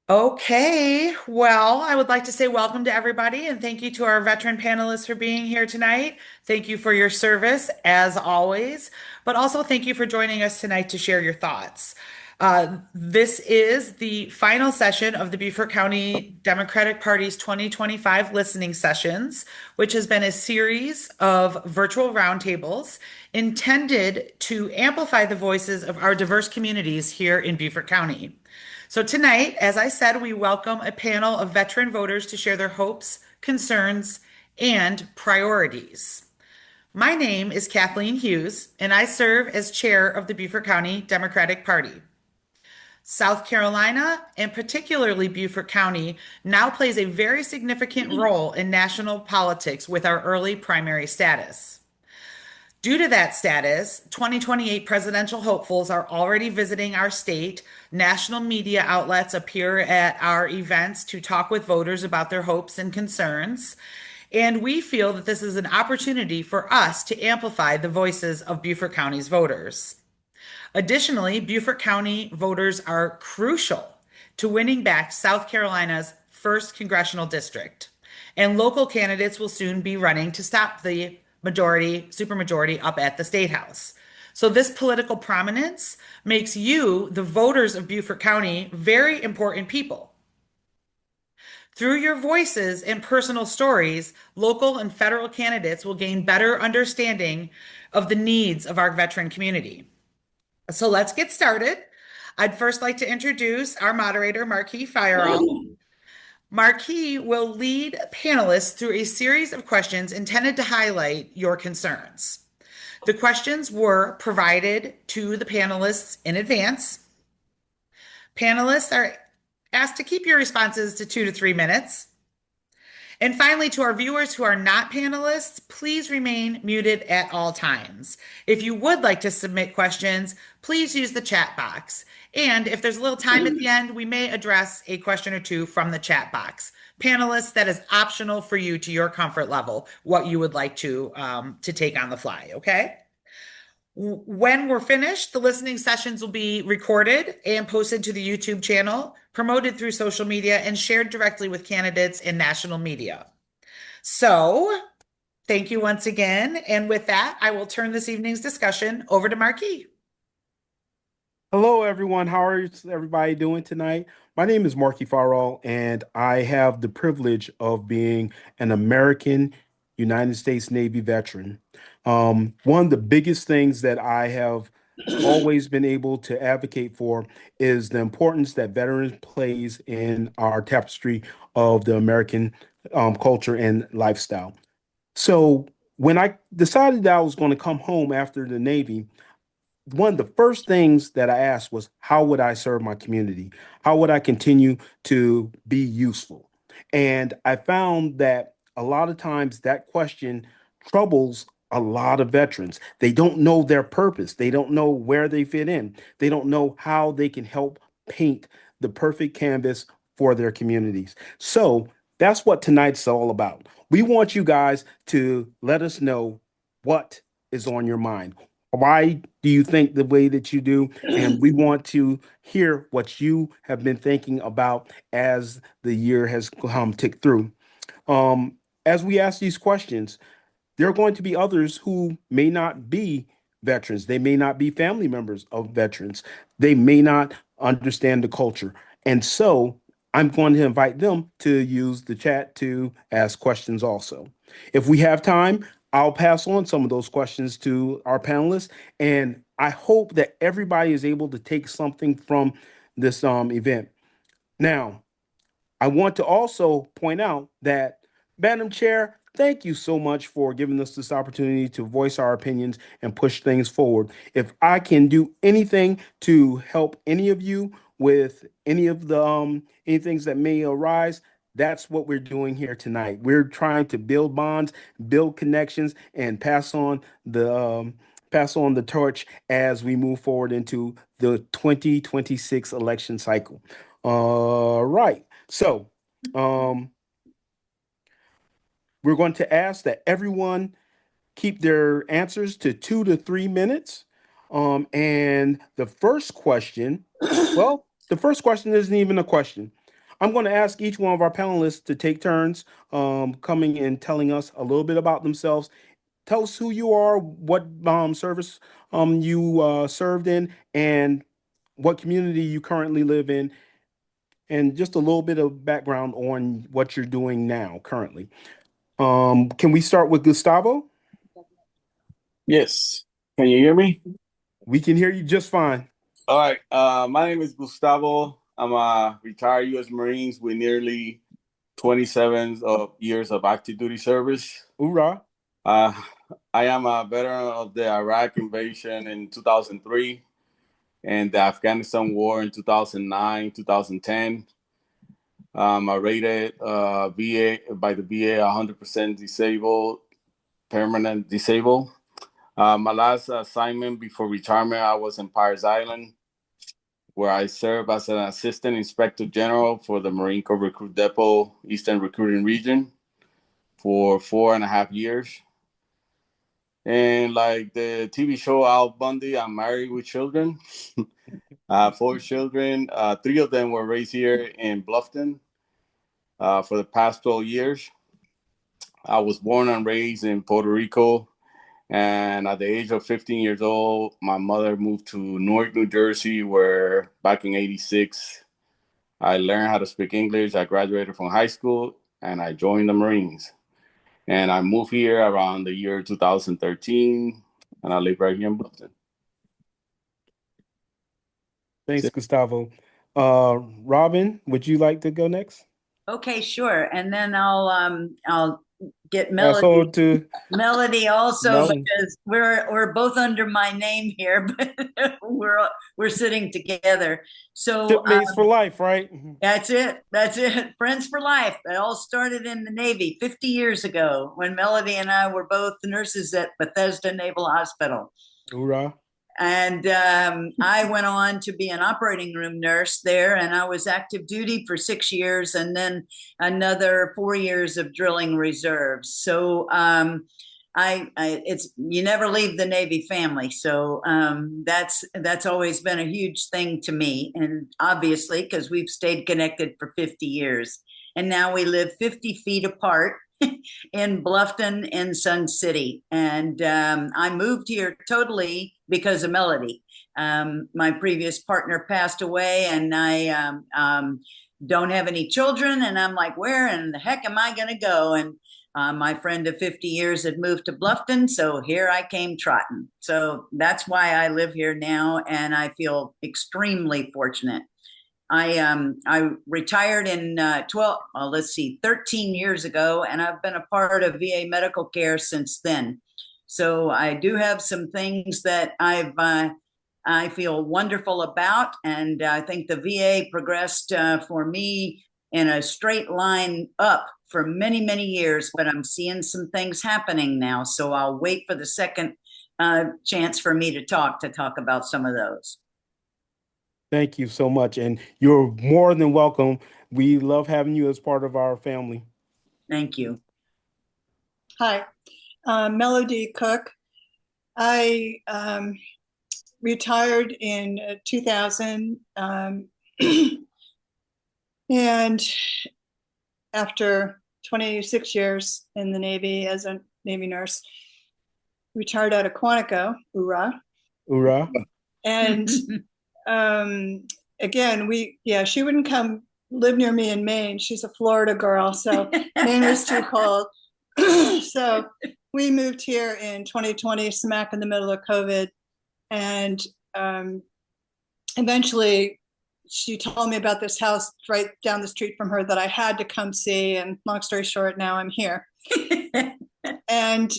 Okay, well, I would like to say welcome to everybody and thank you to our veteran panelists for being here tonight. Thank you for your service, as always, but also thank you for joining us tonight to share your thoughts. This is the final session of the Beaufort County Democratic Party's 2025 listening sessions, which has been a series of virtual roundtables intended to amplify the voices of our diverse communities here in Beaufort County. So tonight, as I said, we welcome a panel of veteran voters to share their hopes, concerns, and priorities. My name is Kathleen Hughes, and I serve as chair of the Beaufort County Democratic Party. South Carolina, and particularly Beaufort County, now plays a very significant role in national politics with our early primary status. Due to that status, 2028 presidential hopefuls are already visiting our state. National media outlets appear at our events to talk with voters about their hopes and concerns. And we feel that this is an opportunity for us to amplify the voices of Beaufort County's voters. Additionally, Beaufort County voters are crucial to winning back South Carolina's first congressional district. And local candidates will soon be running to stop the supermajority up at the State House. So, this political prominence makes you, the voters of Beaufort County, very important people. Through your voices and personal stories, local and federal candidates will gain better understanding of the needs of our veteran community. So let's get started. I'd first like to introduce our moderator, Marquis Fireall. Marquis will lead panelists through a series of questions intended to highlight your concerns. The questions were provided to the panelists in advance. Panelists are asked to keep your responses to 2 to 3 minutes. And finally, to our viewers who are not panelists, please remain muted at all times. If you would like to submit questions, please use the chat box. And if there's a little time at the end, we may address a question or two from the chat box. Panelists, that is optional for you to your comfort level, what you would like to take on the fly, okay? When we're finished, the listening sessions will be recorded and posted to the YouTube channel, promoted through social media, and shared directly with candidates in national media. So, thank you once again. And with that, I will turn this evening's discussion over to Marquis. Hello, everyone. How are everybody doing tonight? My name is Marky Farrell, and I have the privilege of being an American United States Navy veteran. One of the biggest things that I have always been able to advocate for is the importance that veterans plays in our tapestry of the American culture and lifestyle. So when I decided that I was going to come home after the Navy, one of the first things that I asked was, how would I serve my community? How would I continue to be useful? And I found that a lot of times that question troubles a lot of veterans. They don't know their purpose. They don't know where they fit in. They don't know how they can help paint the perfect canvas for their communities. So that's what tonight's all about. We want you guys to let us know what is on your mind. Why do you think the way that you do? And we want to hear what you have been thinking about as the year has ticked through. Um, as we ask these questions, there are going to be others who may not be veterans. They may not be family members of veterans. They may not understand the culture. And so I'm going to invite them to use the chat to ask questions also. If we have time, I'll pass on some of those questions to our panelists. And I hope that everybody is able to take something from this event. Now, I want to also point out that, Madam Chair, thank you so much for giving us this opportunity to voice our opinions and push things forward. If I can do anything to help any of you with any of the any things that may arise, that's what we're doing here tonight. We're trying to build bonds, build connections, and pass on the torch as we move forward into the 2026 election cycle. All right. So, um, we're going to ask that everyone keep their answers to 2 to 3 minutes. And the first question, well, the first question isn't even a question. I'm going to ask each one of our panelists to take turns coming and telling us a little bit about themselves. Tell us who you are, what service you served in, and what community you currently live in, and just a little bit of background on what you're doing now currently. Can we start with Gustavo? Yes. Can you hear me? We can hear you just fine. All right. My name is Gustavo. I'm a retired U.S. Marines with nearly 27 years of active duty service. Hoorah. Uh, I am a veteran of the Iraq invasion in 2003 and the Afghanistan war in 2009, 2010. I rated VA by the VA 100% disabled, permanent disabled. My last assignment before retirement, I was in Parris Island, where I served as an assistant inspector general for the Marine Corps Recruit Depot Eastern Recruiting Region for 4.5 years. And like the TV show Al Bundy, I'm married with children. 4 children. 3 of them were raised here in Bluffton for the past 12 years. I was born and raised in Puerto Rico. And at the age of 15 years old, my mother moved to Newark, New Jersey, where back in 86, I learned how to speak English. I graduated from high school and I joined the Marines. And I moved here around the year 2013, and I live right here in Boston. Thanks, Gustavo. Robin, would you like to go next? Okay, sure. And then I'll get So Melody also Melody. because we're both under my name here, but we're sitting together. So Shipmates for life, right? that's it. That's it. Friends for life. It all started in the Navy 50 years ago when Melody and I were both nurses at Bethesda Naval Hospital. Hoorah. And I went on to be an operating room nurse there, and I was active duty for 6 years, and then another 4 years of drilling reserves. So it's you never leave the Navy family. So that's always been a huge thing to me, and obviously because we've stayed connected for 50 years, and now we live 50 feet apart in Bluffton and Sun City. And I moved here totally because of Melody. My previous partner passed away, and I don't have any children. And I'm like, where in the heck am I going to go? And my friend of 50 years had moved to Bluffton, so here I came trotting. So that's why I live here now, and I feel extremely fortunate. I retired in 13 years ago, and I've been a part of VA medical care since then. So I do have some things that I feel wonderful about, and I think the VA progressed for me in a straight line up for many, many years, but I'm seeing some things happening now. So I'll wait for the second chance for me to talk about some of those. Thank you so much. And you're more than welcome. We love having you as part of our family. Thank you. Hi, Melody Cook. I retired in 2000, and after 26 years in the Navy as a Navy nurse, retired out of Quantico, hoorah. Hoorah. And again, she wouldn't come live near me in Maine. She's a Florida girl, so Maine was too cold. So we moved here in 2020, smack in the middle of COVID. And eventually she told me about this house right down the street from her that I had to come see. And long story short, now I'm here. And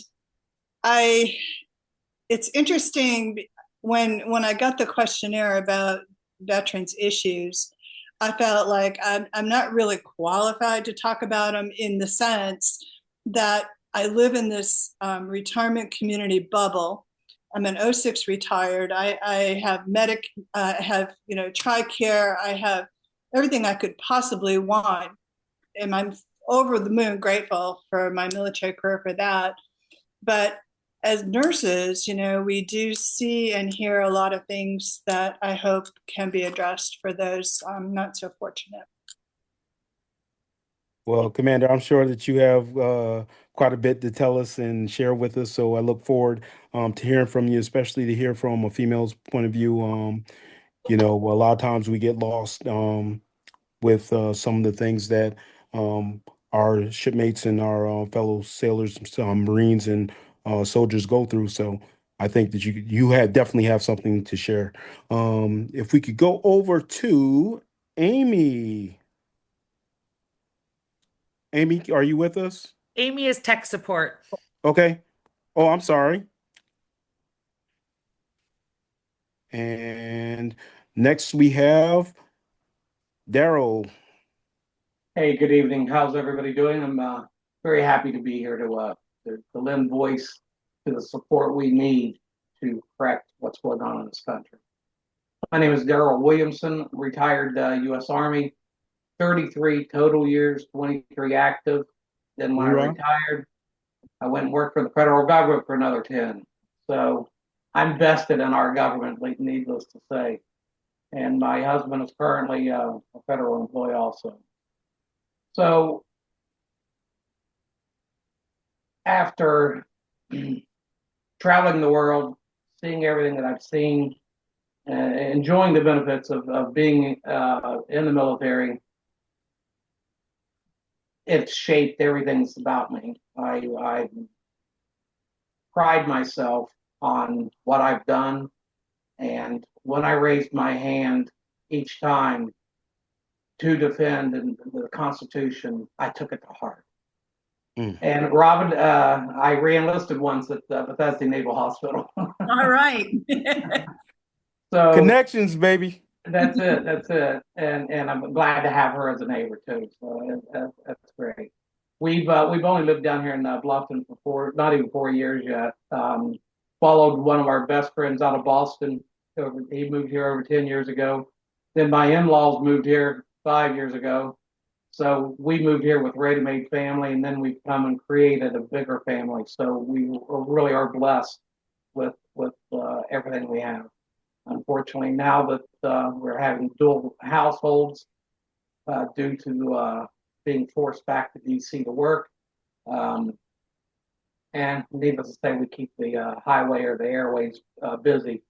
it's interesting when I got the questionnaire about veterans issues, I felt like I'm not really qualified to talk about them in the sense that I live in this retirement community bubble. I'm an 06 retired. I have have TRICARE. I have everything I could possibly want, and I'm over the moon grateful for my military career for that. But as nurses, we do see and hear a lot of things that I hope can be addressed for those not so fortunate. Well, Commander, I'm sure that you have quite a bit to tell us and share with us. So I look forward to hearing from you, especially to hear from a female's point of view. A lot of times we get lost with some of the things that um, our shipmates and our fellow sailors, Marines, and soldiers go through. So I think that definitely have something to share. If we could go over to Amy. Amy, are you with us? Amy is tech support. Okay. Oh, I'm sorry. And next we have Daryl. Hey, good evening. How's everybody doing? I'm very happy to be here to lend voice to the support we need to correct what's going on in this country. My name is Daryl Williamson, retired U.S. Army, 33 total years, 23 active. Then when I Hoorah. retired, I went and worked for the federal government for another 10. So I'm vested in our government, needless to say. And my husband is currently a federal employee also. So after traveling the world, seeing everything that I've seen, enjoying the benefits of being in the military, it's shaped everything that's about me. I pride myself on what I've done, and when I raised my hand each time to defend the Constitution, I took it to heart. Mm. And Robin, I re-enlisted once at Bethesda Naval Hospital. All right. So Connections, baby. that's it. That's it. And I'm glad to have her as a neighbor too. So that's great. We've only lived down here in Bluffton for not even 4 years yet. Followed one of our best friends out of Boston. He moved here over 10 years ago. Then my in-laws moved here 5 years ago. So we moved here with ready-made family, and then we've come and created a bigger family. So we really are blessed with everything we have. Unfortunately, now that we're having dual households due to being forced back to DC to work, and needless to say, we keep the highway or the airways busy,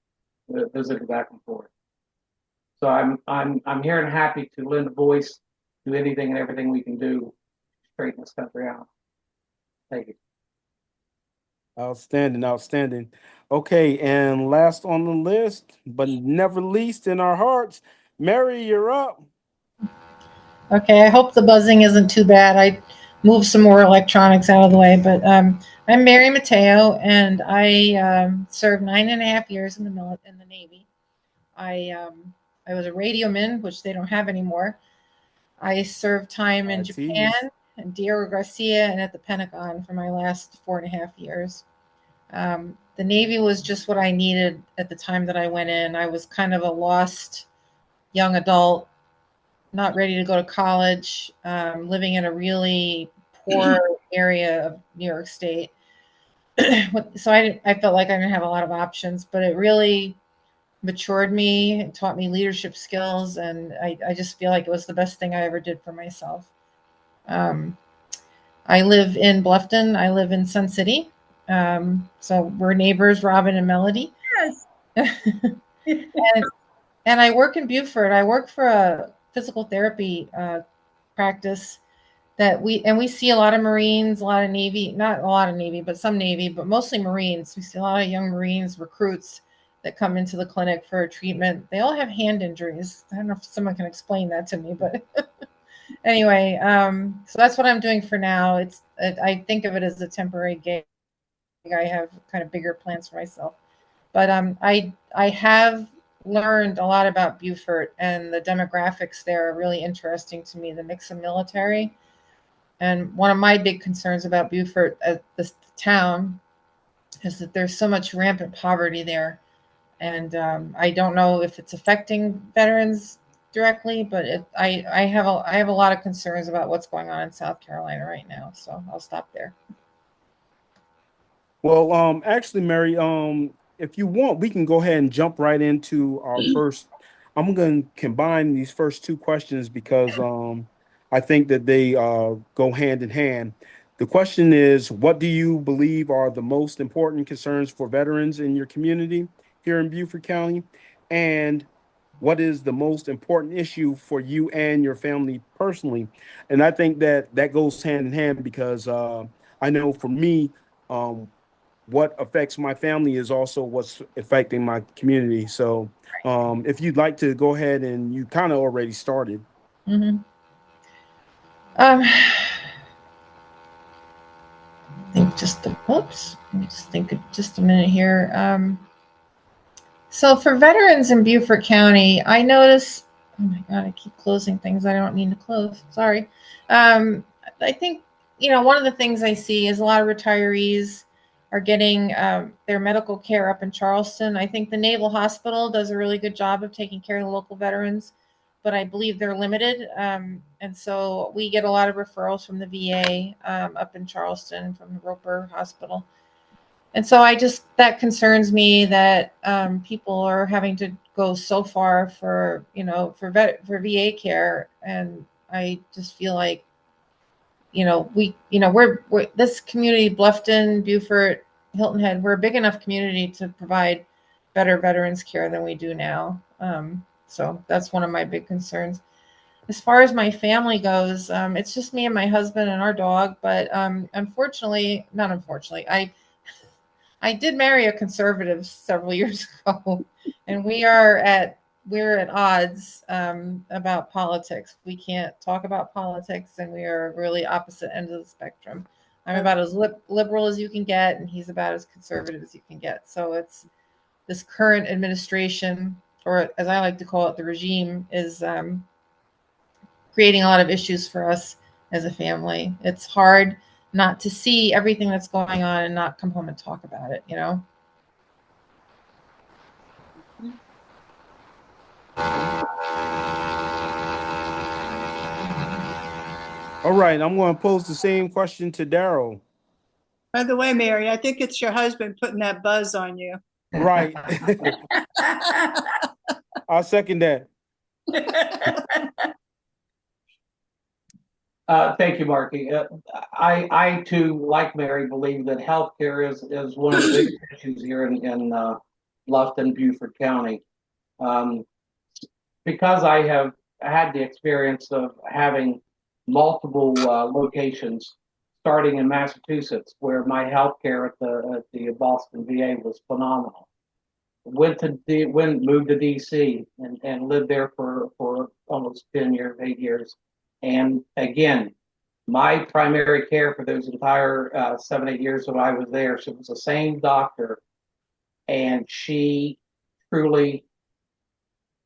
visiting back and forth. So I'm here and happy to lend a voice to anything and everything we can do to straighten this country out. Thank you. Outstanding, outstanding. Okay, and last on the list, but never least in our hearts, Mary, you're up. Okay, I hope the buzzing isn't too bad. I moved some more electronics out of the way, but I'm Mary Mateo, and I served 9.5 years in the Navy. I was a radioman, which they don't have anymore. I served time in Japan and Diego Garcia and at the Pentagon for my last 4.5 years. The Navy was just what I needed at the time that I went in. I was kind of a lost young adult, not ready to go to college, living in a really poor area of New York State. So I felt like I didn't have a lot of options, but it really matured me and taught me leadership skills. And I just feel like it was the best thing I ever did for myself. I live in Bluffton. I live in Sun City. So we're neighbors, Robin and Melody. Yes. and I work in Beaufort. I work for a physical therapy practice that we see a lot of Marines, a lot of Navy, not a lot of Navy, but some Navy, but mostly Marines. We see a lot of young Marines, recruits that come into the clinic for treatment. They all have hand injuries. I don't know if someone can explain that to me, but anyway, so that's what I'm doing for now. I think of it as a temporary gig. I have kind of bigger plans for myself, but I have learned a lot about Beaufort, and the demographics there are really interesting to me. The mix of military, and one of my big concerns about Beaufort, this town, is that there's so much rampant poverty there, and I don't know if it's affecting veterans directly, but I have a lot of concerns about what's going on in South Carolina right now. So I'll stop there. Well, actually, Mary, if you want, we can go ahead and jump right into our first. I'm going to combine these first two questions because I think that they go hand in hand. The question is, what do you believe are the most important concerns for veterans in your community here in Beaufort County? And what is the most important issue for you and your family personally? And I think that that goes hand in hand because I know for me, um, what affects my family is also what's affecting my community. So if you'd like to go ahead, and you kind of already started. Mm-hmm. I think just a, oops, let me just think of just a minute here. So for veterans in Beaufort County, I notice, oh my God, I keep closing things I don't need to close. Sorry. I think, one of the things I see is a lot of retirees are getting their medical care up in Charleston. I think the Naval Hospital does a really good job of taking care of the local veterans, but I believe they're limited. And so we get a lot of referrals from the VA up in Charleston from the Roper Hospital. And so that concerns me that people are having to go so far for VA care. And I just feel like, we're this community, Bluffton, Beaufort, Hilton Head, we're a big enough community to provide better veterans care than we do now. So that's one of my big concerns. As far as my family goes, it's just me and my husband and our dog. But not unfortunately, I did marry a conservative several years ago, and we're at odds about politics. We can't talk about politics, and we are really opposite ends of the spectrum. I'm about as liberal as you can get, and he's about as conservative as you can get. So it's this current administration, or as I like to call it, the regime, is creating a lot of issues for us as a family. It's hard not to see everything that's going on and not come home and talk about it, All right, I'm going to pose the same question to Daryl. By the way, Mary, I think it's your husband putting that buzz on you. Right. I'll second that. Thank you, Marky. I too, like Mary, believe that healthcare is one of the biggest issues here in Bluffton, Beaufort County. Because I have had the experience of having multiple locations, starting in Massachusetts, where my healthcare at the Boston VA was phenomenal. Moved to DC and lived there for almost 8 years. And again, my primary care for those entire 7-8 years that I was there, she was the same doctor, and she truly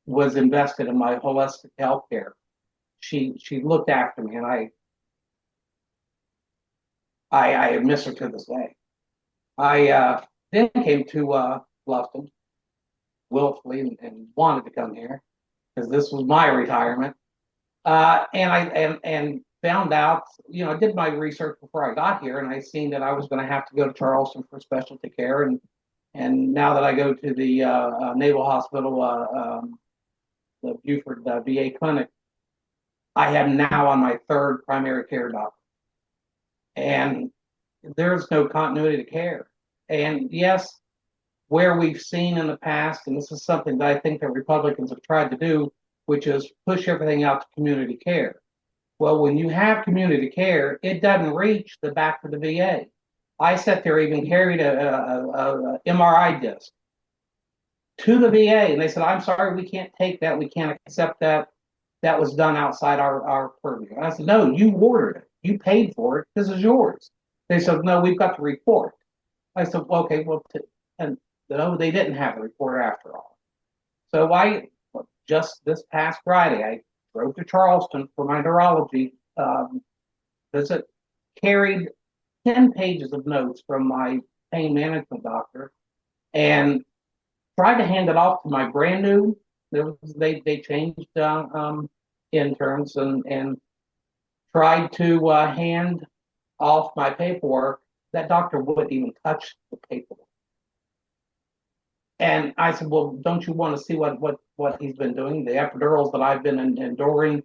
was invested in my holistic health care. She looked after me, and I miss her to this day. I then came to Bluffton willfully and wanted to come here because this was my retirement. And I found out, I did my research before I got here, and I seen that I was going to have to go to Charleston for specialty care, and now that I go to the Naval Hospital, the Beaufort VA clinic, I am now on my 3rd primary care doctor, and there's no continuity to care. And yes, where we've seen in the past, and this is something that I think that Republicans have tried to do, which is push everything out to community care. Well, when you have community care, it doesn't reach the back of the VA. I sat there, even carried a MRI disc to the VA, and they said, "I'm sorry, we can't take that. We can't accept that. That was done outside our purview." And I said, "No, you ordered it. You paid for it. This is yours." They said, "No, we've got the report." I said, well, "Okay, well," and no, they didn't have the report after all. So just this past Friday, I drove to Charleston for my neurology visit, carried 10 pages of notes from my pain management doctor, and tried to hand it off to my brand new. They changed interns and tried to hand off my paperwork. That doctor wouldn't even touch the paperwork. And I said, "Well, don't you want to see what he's been doing? The epidurals that I've been enduring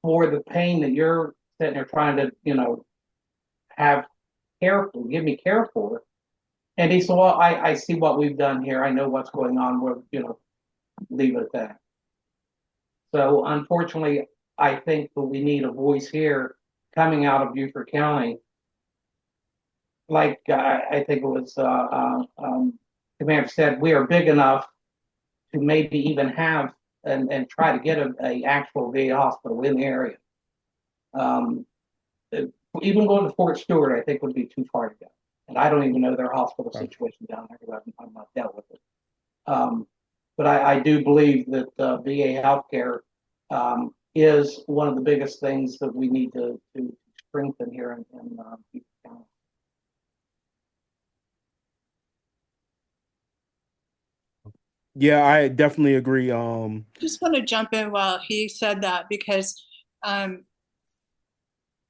for the pain that you're sitting there trying to, have care for, give me care for. And he said, well, I see what we've done here. I know what's going on. We'll, leave it at that. So unfortunately, I think that we need a voice here coming out of Beaufort County. Like I think it was Commander said, we are big enough to maybe even have and try to get a actual VA hospital in the area. Even going to Fort Stewart, I think would be too far to go. And I don't even know their hospital situation down there because I've not dealt with it. But I do believe that VA healthcare is one of the biggest things that we need to strengthen here in Beaufort County. Yeah, I definitely agree. Just want to jump in while he said that, because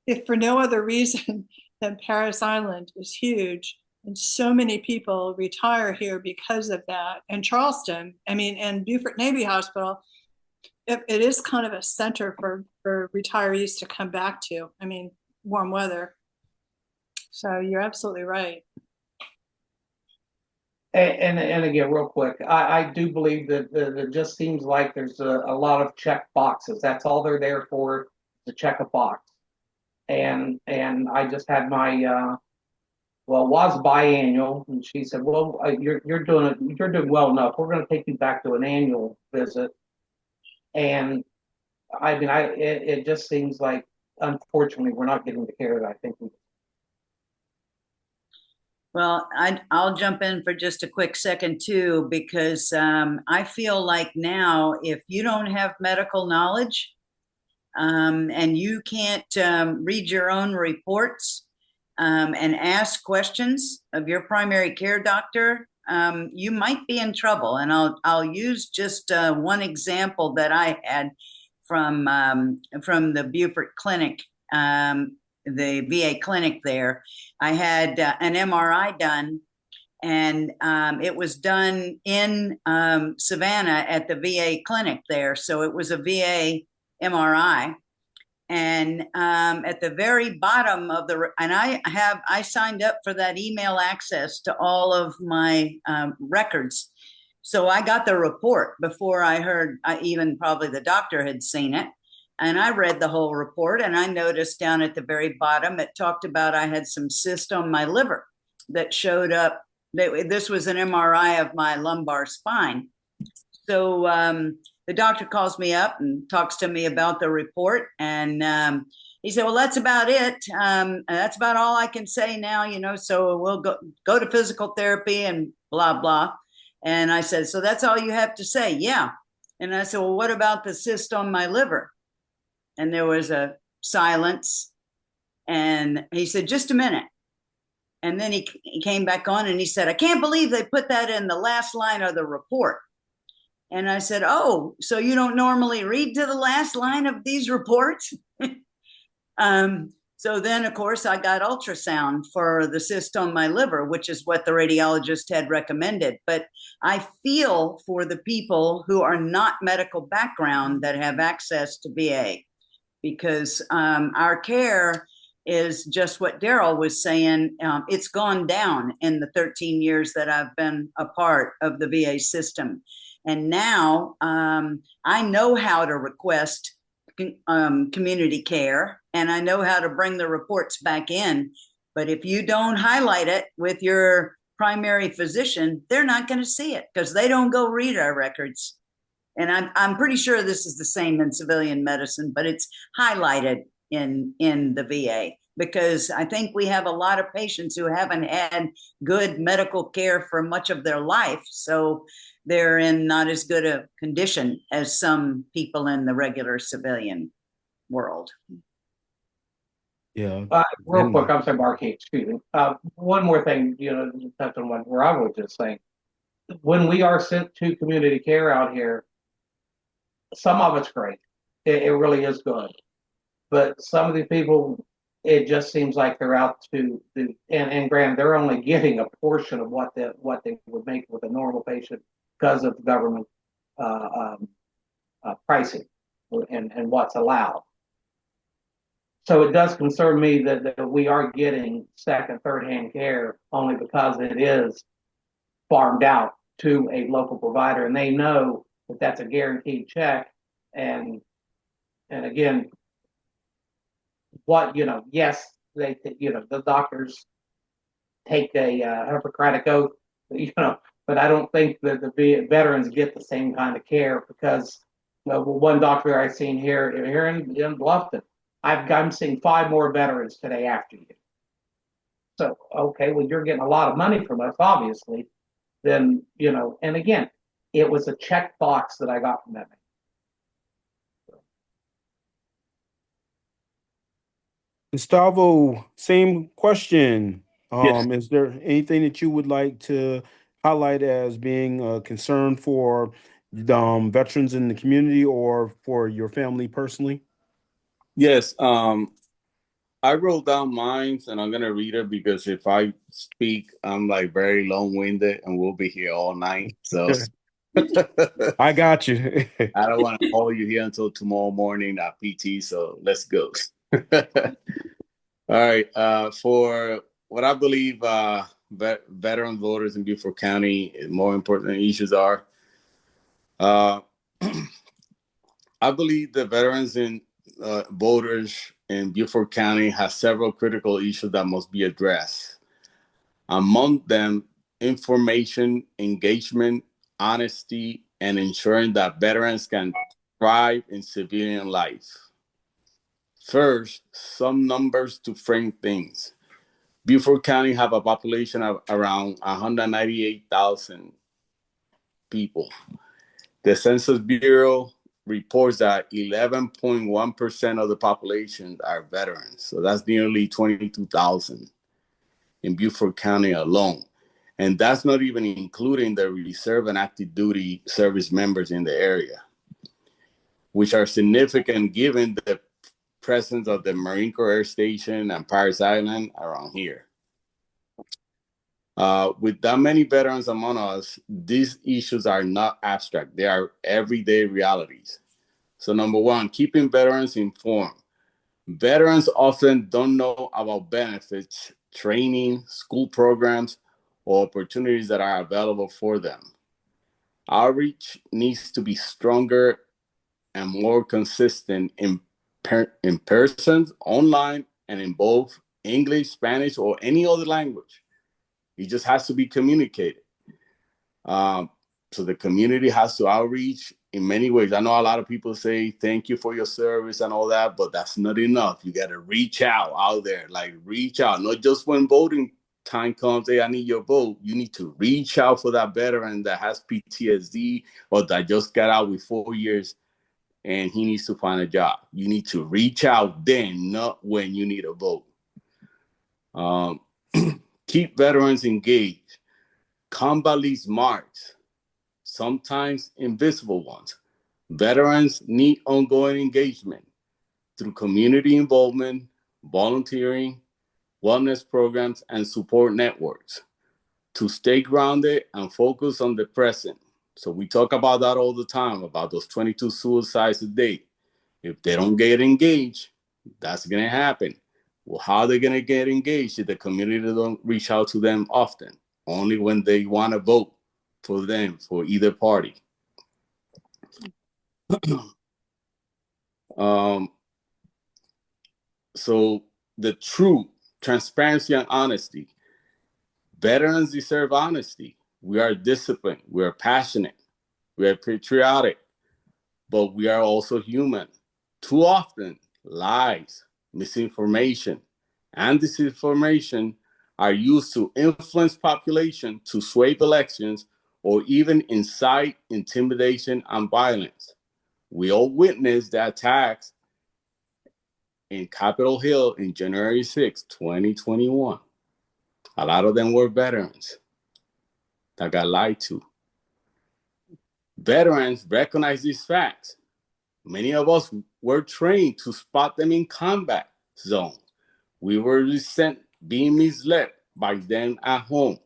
if for no other reason than Paris Island is huge and so many people retire here because of that, and Charleston, and Beaufort Navy Hospital, it is kind of a center for retirees to come back to. Warm weather. So you're absolutely right. And again, real quick, I do believe that it just seems like there's a lot of check boxes. That's all they're there for, to check a box. And I just had my well, it was biannual, and she said, well, you're doing well enough. We're going to take you back to an annual visit. And it just seems like, unfortunately, we're not getting the care that I think we. Well, I'll jump in for just a quick second too, because I feel like now, if you don't have medical knowledge and you can't read your own reports and ask questions of your primary care doctor, you might be in trouble. And I'll use just one example that I had from the Beaufort Clinic, the VA clinic there. I had an MRI done, and it was done in Savannah at the VA clinic there. So it was a VA MRI. And at the very bottom of and I signed up for that email access to all of my records. So I got the report before I heard, even probably the doctor had seen it. And I read the whole report, and I noticed down at the very bottom, it talked about I had some cyst on my liver that showed up. This was an MRI of my lumbar spine. So the doctor calls me up and talks to me about the report. And he said, well, that's about it. That's about all I can say now, so we'll go to physical therapy and blah, blah. And I said, so that's all you have to say? Yeah. And I said, well, what about the cyst on my liver? And there was a silence. And he said, just a minute. And then he came back on and he said, I can't believe they put that in the last line of the report. And I said, oh, so you don't normally read to the last line of these reports? So then, of course, I got ultrasound for the cyst on my liver, which is what the radiologist had recommended. But I feel for the people who are not medical background that have access to VA, because our care is just what Daryl was saying. It's gone down in the 13 years that I've been a part of the VA system. And now I know how to request community care, and I know how to bring the reports back in. But if you don't highlight it with your primary physician, they're not going to see it because they don't go read our records. And I'm pretty sure this is the same in civilian medicine, but it's highlighted in the VA, because I think we have a lot of patients who haven't had good medical care for much of their life. So they're in not as good a condition as some people in the regular civilian world. Yeah. Real quick, I'm sorry, Mark, excuse me. One more thing, to touch on what Rob was just saying. When we are sent to community care out here, some of it's great. It really is good. But some of the people, it just seems like they're out to and granted, they're only getting a portion of what they would make with a normal patient because of government pricing and what's allowed. So it does concern me that we are getting second, third-hand care only because it is farmed out to a local provider, and they know that that's a guaranteed check. And again, yes, the doctors take a Hippocratic oath, but I don't think that the veterans get the same kind of care because one doctor I've seen here in Bluffton, I'm seeing 5 more veterans today after you. So, okay, well, you're getting a lot of money from us, obviously. Then, and again, it was a check box that I got from that man. Gustavo, same question. Yes. Is there anything that you would like to highlight as being a concern for veterans in the community or for your family personally? Yes. I wrote down mine and I'm gonna read it because if I speak, I'm like very long-winded and we'll be here all night. So I got you. I don't want to hold you here until tomorrow morning at PT. So let's go. All right. For what I believe veteran voters in Beaufort County, more important issues are, I believe the veterans and voters in Beaufort County have several critical issues that must be addressed. Among them, information, engagement, honesty, and ensuring that veterans can thrive in civilian life. First, some numbers to frame things. Beaufort County have a population of around 198,000 people. The Census Bureau reports that 11.1% of the population are veterans. So that's nearly 22,000 in Beaufort County alone. And that's not even including the reserve and active duty service members in the area, which are significant given the presence of the Marine Corps Air Station and Parris Island around here. With that many veterans among us, these issues are not abstract. They are everyday realities. So number one, keeping veterans informed. Veterans often don't know about benefits, training, school programs, or opportunities that are available for them. Outreach needs to be stronger and more consistent in person, online, and in both English, Spanish, or any other language. It just has to be communicated. So the community has to outreach in many ways. I know a lot of people say thank you for your service and all that, but that's not enough. You got to reach out there, like reach out, not just when voting time comes, hey, I need your vote. You need to reach out for that veteran that has PTSD or that just got out with 4 years and he needs to find a job. You need to reach out then, not when you need a vote. Keep veterans engaged. Combat leaves marks, sometimes invisible ones. Veterans need ongoing engagement through community involvement, volunteering, wellness programs, and support networks to stay grounded and focus on the present. So we talk about that all the time, about those 22 suicides a day. If they don't get engaged, that's going to happen. Well, how are they going to get engaged if the community don't reach out to them often? Only when they want to vote for them, for either party. So the truth, transparency, and honesty. Veterans deserve honesty. We are disciplined. We are passionate. We are patriotic. But we are also human. Too often, lies, misinformation, and disinformation are used to influence population, to sway elections, or even incite intimidation and violence. We all witnessed the attacks in Capitol Hill in January 6, 2021. A lot of them were veterans that got lied to. Veterans recognize these facts. Many of us were trained to spot them in combat zones. We were being misled by them at home.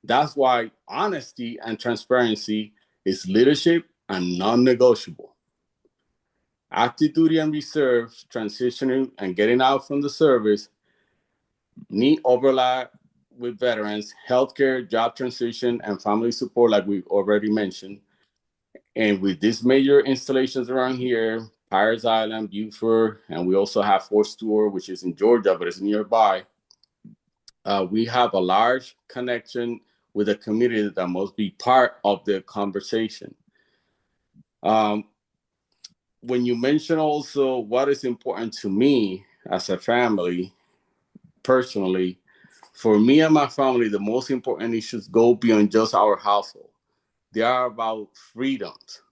That's why honesty and transparency is leadership and non-negotiable. active duty and reserve, transitioning and getting out from the service, need overlap with veterans, healthcare, job transition, and family support, like we already mentioned. And with these major installations around here, Pirates Island, Beaufort, and we also have Fort Stewart, which is in Georgia, but it's nearby. We have a large connection with a community that must be part of the conversation. When you mention also what is important to me as a family, personally, for me and my family, the most important issues go beyond just our household. They are about freedoms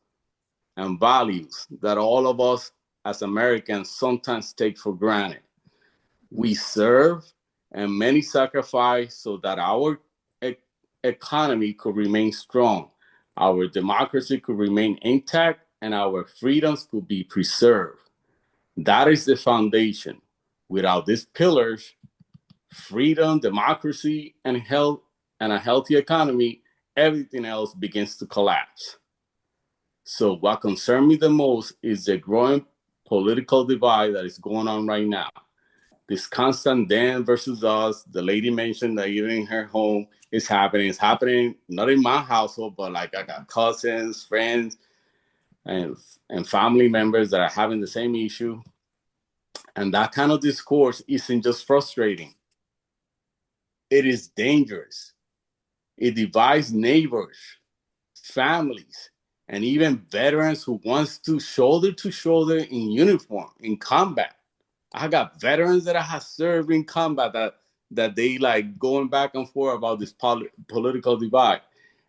and values that all of us as Americans sometimes take for granted. We serve and many sacrifice so that our economy could remain strong, our democracy could remain intact, and our freedoms could be preserved. That is the foundation. Without these pillars, freedom, democracy, and health, and a healthy economy, everything else begins to collapse. So what concerns me the most is the growing political divide that is going on right now. This constant them versus us. The lady mentioned that even in her home is happening. It's happening not in my household, but like I got cousins, friends, and family members that are having the same issue. And that kind of discourse isn't just frustrating. It is dangerous. It divides neighbors, families, and even veterans who wants to shoulder in uniform, in combat. I got veterans that I have served in combat that they like going back and forth about this political divide.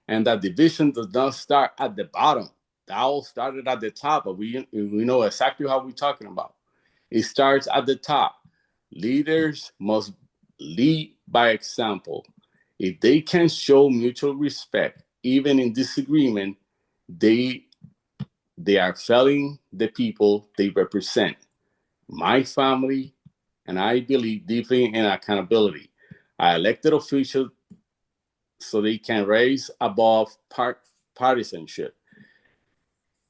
And that division does not start at the bottom. That all started at the top, but we know exactly how we're talking about. It starts at the top. Leaders must lead by example. If they can show mutual respect, even in disagreement, they are failing the people they represent. My family and I believe deeply in accountability. I elected officials so they can raise above partisanship.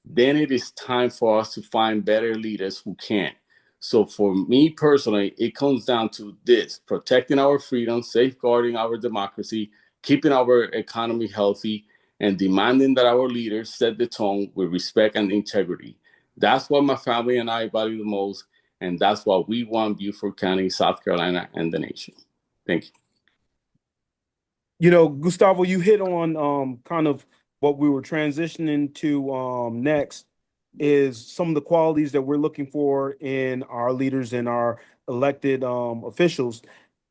Then it is time for us to find better leaders who can. So for me personally, it comes down to this: protecting our freedom, safeguarding our democracy, keeping our economy healthy, and demanding that our leaders set the tone with respect and integrity. That's what my family and I value the most, and that's what we want Beaufort County, South Carolina, and the nation. Thank you. You know, Gustavo, you hit on kind of what we were transitioning to next is some of the qualities that we're looking for in our leaders and our elected officials.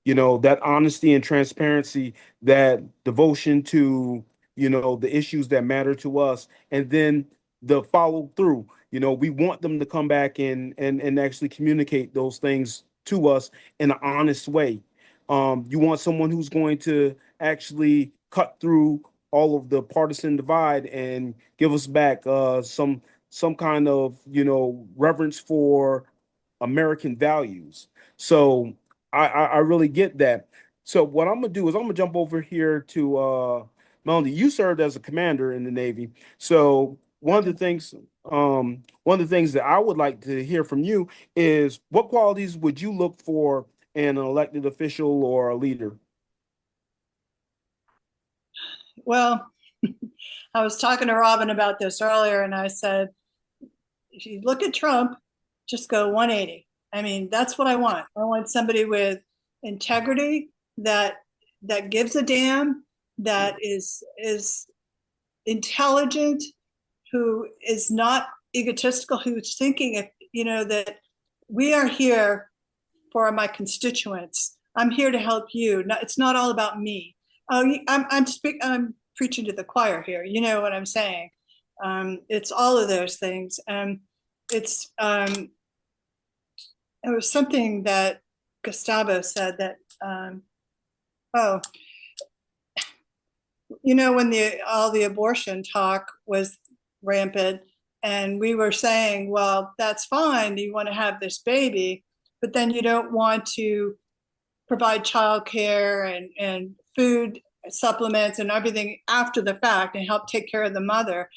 You know, that honesty and transparency, that devotion to, you know, the issues that matter to us, and then the follow through. You know, we want them to come back and actually communicate those things to us in an honest way. You want someone who's going to actually cut through all of the partisan divide and give us back some kind of, you know, reverence for American values. So I really get that. So what I'm gonna do is I'm gonna jump over here to Melanie. You served as a commander in the Navy. So one of the things that I would like to hear from you is what qualities would you look for in an elected official or a leader? Well, I was talking to Robin about this earlier, and I said, if you look at Trump, just go 180. I mean, that's what I want. I want somebody with integrity that gives a damn, that is intelligent, who is not egotistical, who's thinking, if you know, that we are here for my constituents. I'm here to help you. It's not all about me. Oh, I'm preaching to the choir here. You know what I'm saying? It's all of those things. It was something that Gustavo said that, you know, when all the abortion talk was rampant, and we were saying, well, that's fine, you want to have this baby, but then you don't want to provide childcare and food supplements and everything after the fact and help take care of the mother.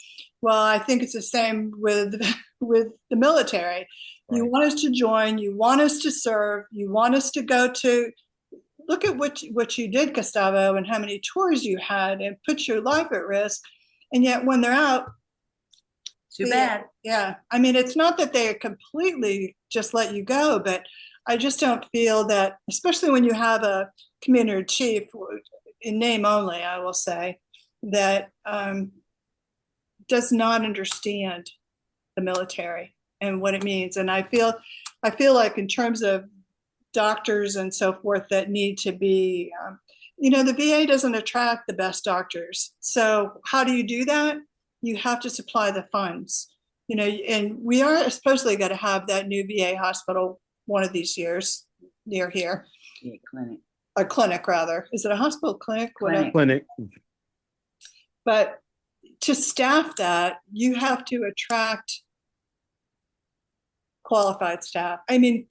Well, I think it's the same with the military. You Right. want us to join, you want us to serve, you want us to go to, look at what you did, Gustavo, and how many tours you had and put your life at risk. And yet when they're out, Too bad. yeah. I mean, it's not that they completely just let you go, but I just don't feel that, especially when you have a commander in chief, in name only, I will say, that does not understand the military and what it means. And I feel like in terms of doctors and so forth that need to be, the VA doesn't attract the best doctors. So how do you do that? You have to supply the funds, and we are supposedly going to have that new VA hospital one of these years near here. Yeah, clinic. A clinic, rather. Is it a hospital clinic? Clinic. Clinic. But to staff that, you have to attract qualified staff. I mean,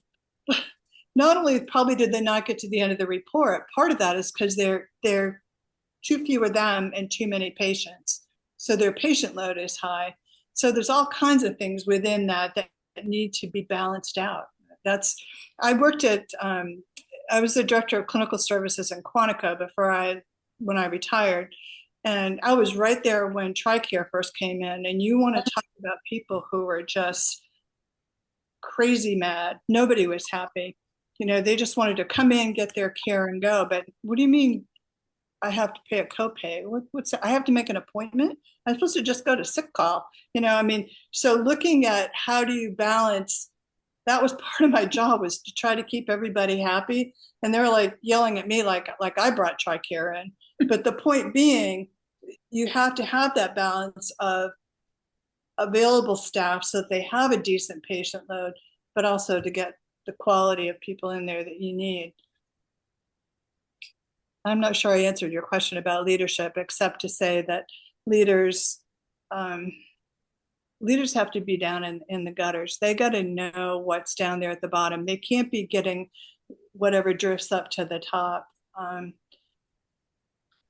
not only probably did they not get to the end of the report, part of that is because they're too few of them and too many patients. So their patient load is high. So there's all kinds of things within that need to be balanced out. I worked at, I was the director of clinical services in Quantico when I retired. And I was right there when TRICARE first came in. And you want to talk about people who were just crazy mad. Nobody was happy. They just wanted to come in, get their care and go. But what do you mean I have to pay a copay? What's that? I have to make an appointment? I'm supposed to just go to sick call. So looking at how do you balance, that was part of my job, was to try to keep everybody happy. And they're like yelling at me like I brought TRICARE in. But the point being, you have to have that balance of available staff so that they have a decent patient load, but also to get the quality of people in there that you need. I'm not sure I answered your question about leadership, except to say that leaders have to be down in the gutters. They got to know what's down there at the bottom. They can't be getting whatever drifts up to the top.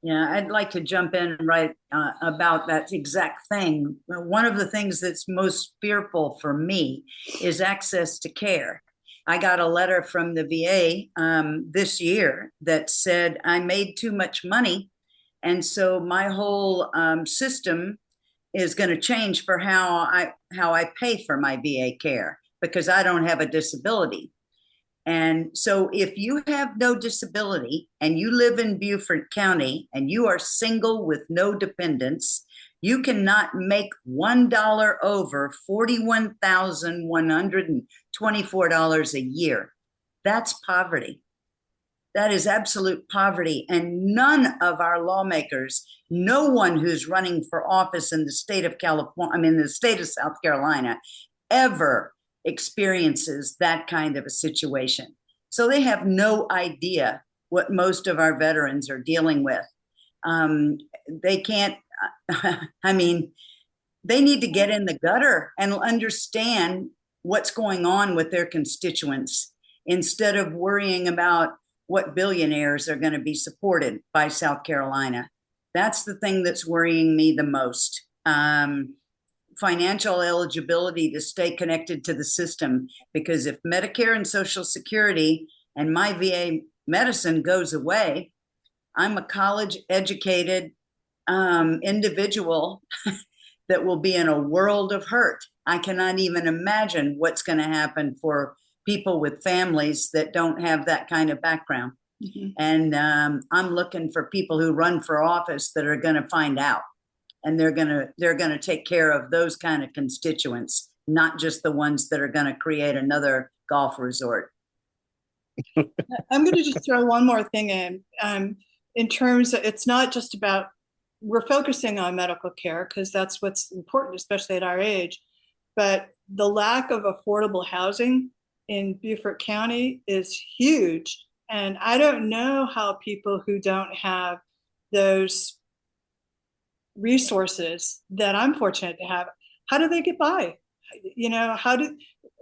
Yeah, I'd like to jump in right about that exact thing. One of the things that's most fearful for me is access to care. I got a letter from the VA this year that said I made too much money, and so my whole system is going to change for how I pay for my VA care because I don't have a disability. And so if you have no disability and you live in Beaufort County and you are single with no dependents, you cannot make $1 over $41,124 a year. That's poverty. That is absolute poverty. And none of our lawmakers, no one who's running for office in the state of the state of South Carolina, ever experiences that kind of a situation. So they have no idea what most of our veterans are dealing with. They can't, they need to get in the gutter and understand what's going on with their constituents instead of worrying about what billionaires are going to be supported by South Carolina. That's the thing that's worrying me the most. Financial eligibility to stay connected to the system, because if Medicare and Social Security and my VA medicine goes away, I'm a college educated individual that will be in a world of hurt. I cannot even imagine what's going to happen for people with families that don't have that kind of background. Mm-hmm. And I'm looking for people who run for office that are going to find out. And they're gonna take care of those kind of constituents, not just the ones that are gonna create another golf resort. I'm gonna just throw one more thing in terms of, it's not just about, we're focusing on medical care because that's what's important, especially at our age, but the lack of affordable housing in Beaufort County is huge. And I don't know how people who don't have those resources that I'm fortunate to have, how do they get by?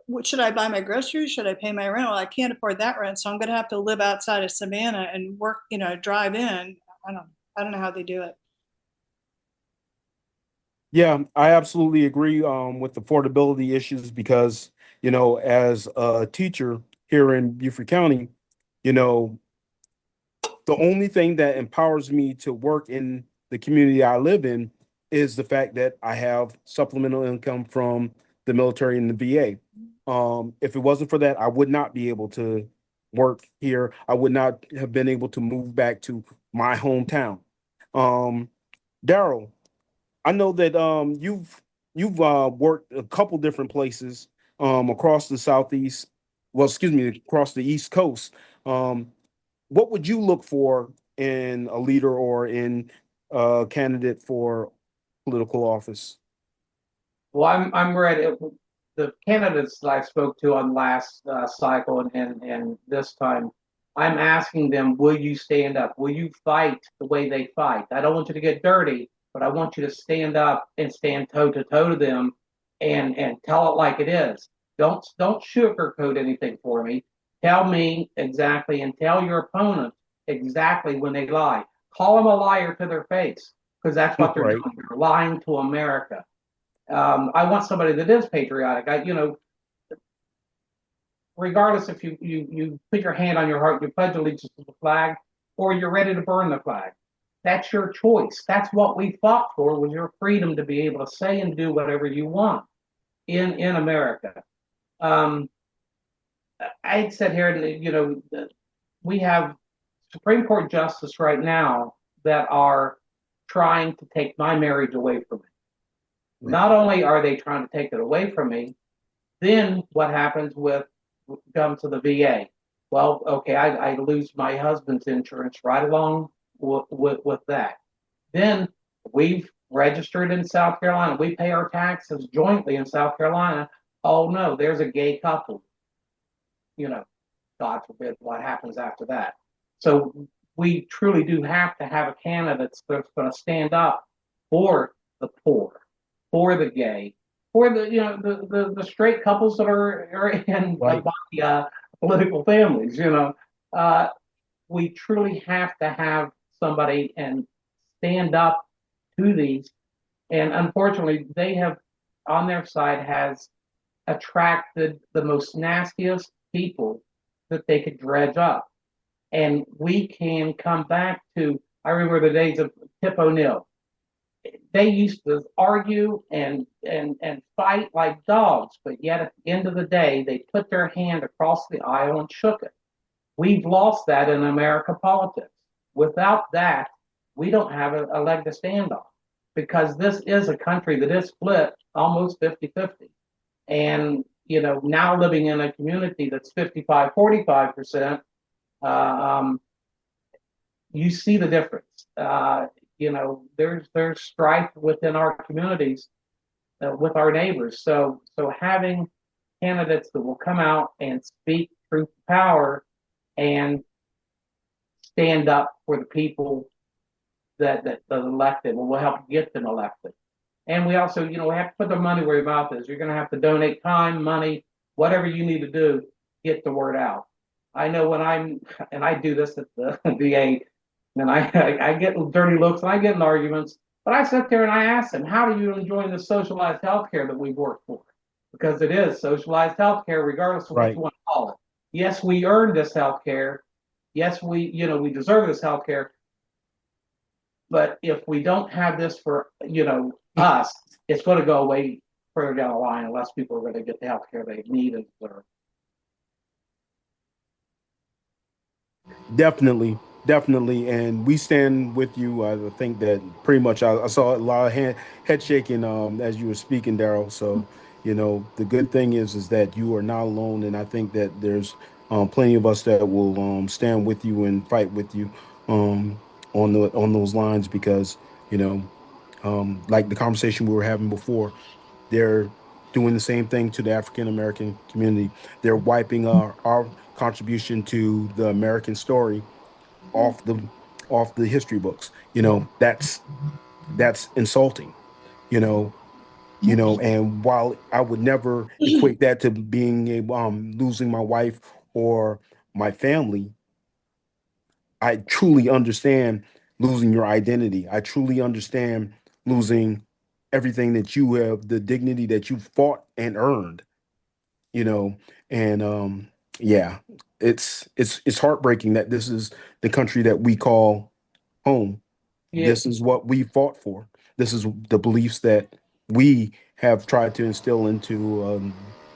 What should I buy my groceries? Should I pay my rent? Well, I can't afford that rent, so I'm going to have to live outside of Savannah and work, drive in. I I don't know how they do it. Yeah, I absolutely agree with affordability issues because, as a teacher here in Beaufort County, you know, the only thing that empowers me to work in the community I live in is the fact that I have supplemental income from the military and the VA. If it wasn't for that, I would not be able to work here. I would not have been able to move back to my hometown. Um, Daryl, I know that you've worked a couple different places across the southeast. Well, excuse me, across the East Coast. What would you look for in a leader or in a candidate for political office? Well, I'm ready. The candidates that I spoke to on last cycle and this time, I'm asking them, will you stand up? Will you fight the way they fight? I don't want you to get dirty, but I want you to stand up and stand toe to toe to them and tell it like it is. Don't sugarcoat anything for me. Tell me exactly and tell your opponent exactly when they lie. Call them a liar to their face because that's what they're Right. doing. They're lying to America. I want somebody that is patriotic. Regardless if you put your hand on your heart, you pledge allegiance to the flag, or you're ready to burn the flag. That's your choice. That's what we fought for, was your freedom to be able to say and do whatever you want in America. I said here, we have Supreme Court justice right now that are trying to take my marriage away from me. Not only are they trying to take it away from me, then what happens comes to the VA? Well, okay, I lose my husband's insurance right along with that. Then we've registered in South Carolina. We pay our taxes jointly in South Carolina. Oh no, there's a gay couple. God forbid what happens after that. So we truly do have to have a candidate that's going to stand up for the poor, for the gay, for the straight couples that are in Right. political families. We truly have to have somebody and stand up to these. And unfortunately, they have on their side has attracted the most nastiest people that they could dredge up. And we can come back to, I remember the days of Tip O'Neill. They used to argue and fight like dogs, but yet at the end of the day, they put their hand across the aisle and shook it. We've lost that in American politics. Without that, we don't have a leg to stand on because this is a country that is split almost 50-50. And, now living in a community that's 55-45%, you see the difference. There's strife within our communities with our neighbors. So having candidates that will come out and speak truth to power and stand up for the people that elected will help get them elected. And we also, we have to put the money where your mouth is. You're going to have to donate time, money, whatever you need to do, get the word out. I know and I do this at the VA, and I get dirty looks and I get in arguments, but I sit there and I ask them, how do you enjoy the socialized healthcare that we've worked for? Because it is socialized healthcare, regardless of what you want to call it. Yes, we earned this healthcare. Yes, we deserve this healthcare. But if we don't have this for, us, it's going to go away further down the line unless people are going to get the health care they need and deserve. Definitely, and we stand with you. I think that pretty much. I saw a lot of head shaking as you were speaking, Daryl. So, the good thing is that you are not alone, and I think that there's plenty of us that will stand with you and fight with you on those lines because like the conversation we were having before, they're doing the same thing to the African American community. They're wiping our contribution to the American story off the history books. That's insulting. You know, and while I would never equate that to being losing my wife or my family, I truly understand losing your identity. I truly understand losing everything that you have, the dignity that you fought and earned, you know, and yeah, it's heartbreaking that this is the country that we call home. Yeah, This is what we fought for. This is the beliefs that we have tried to instill into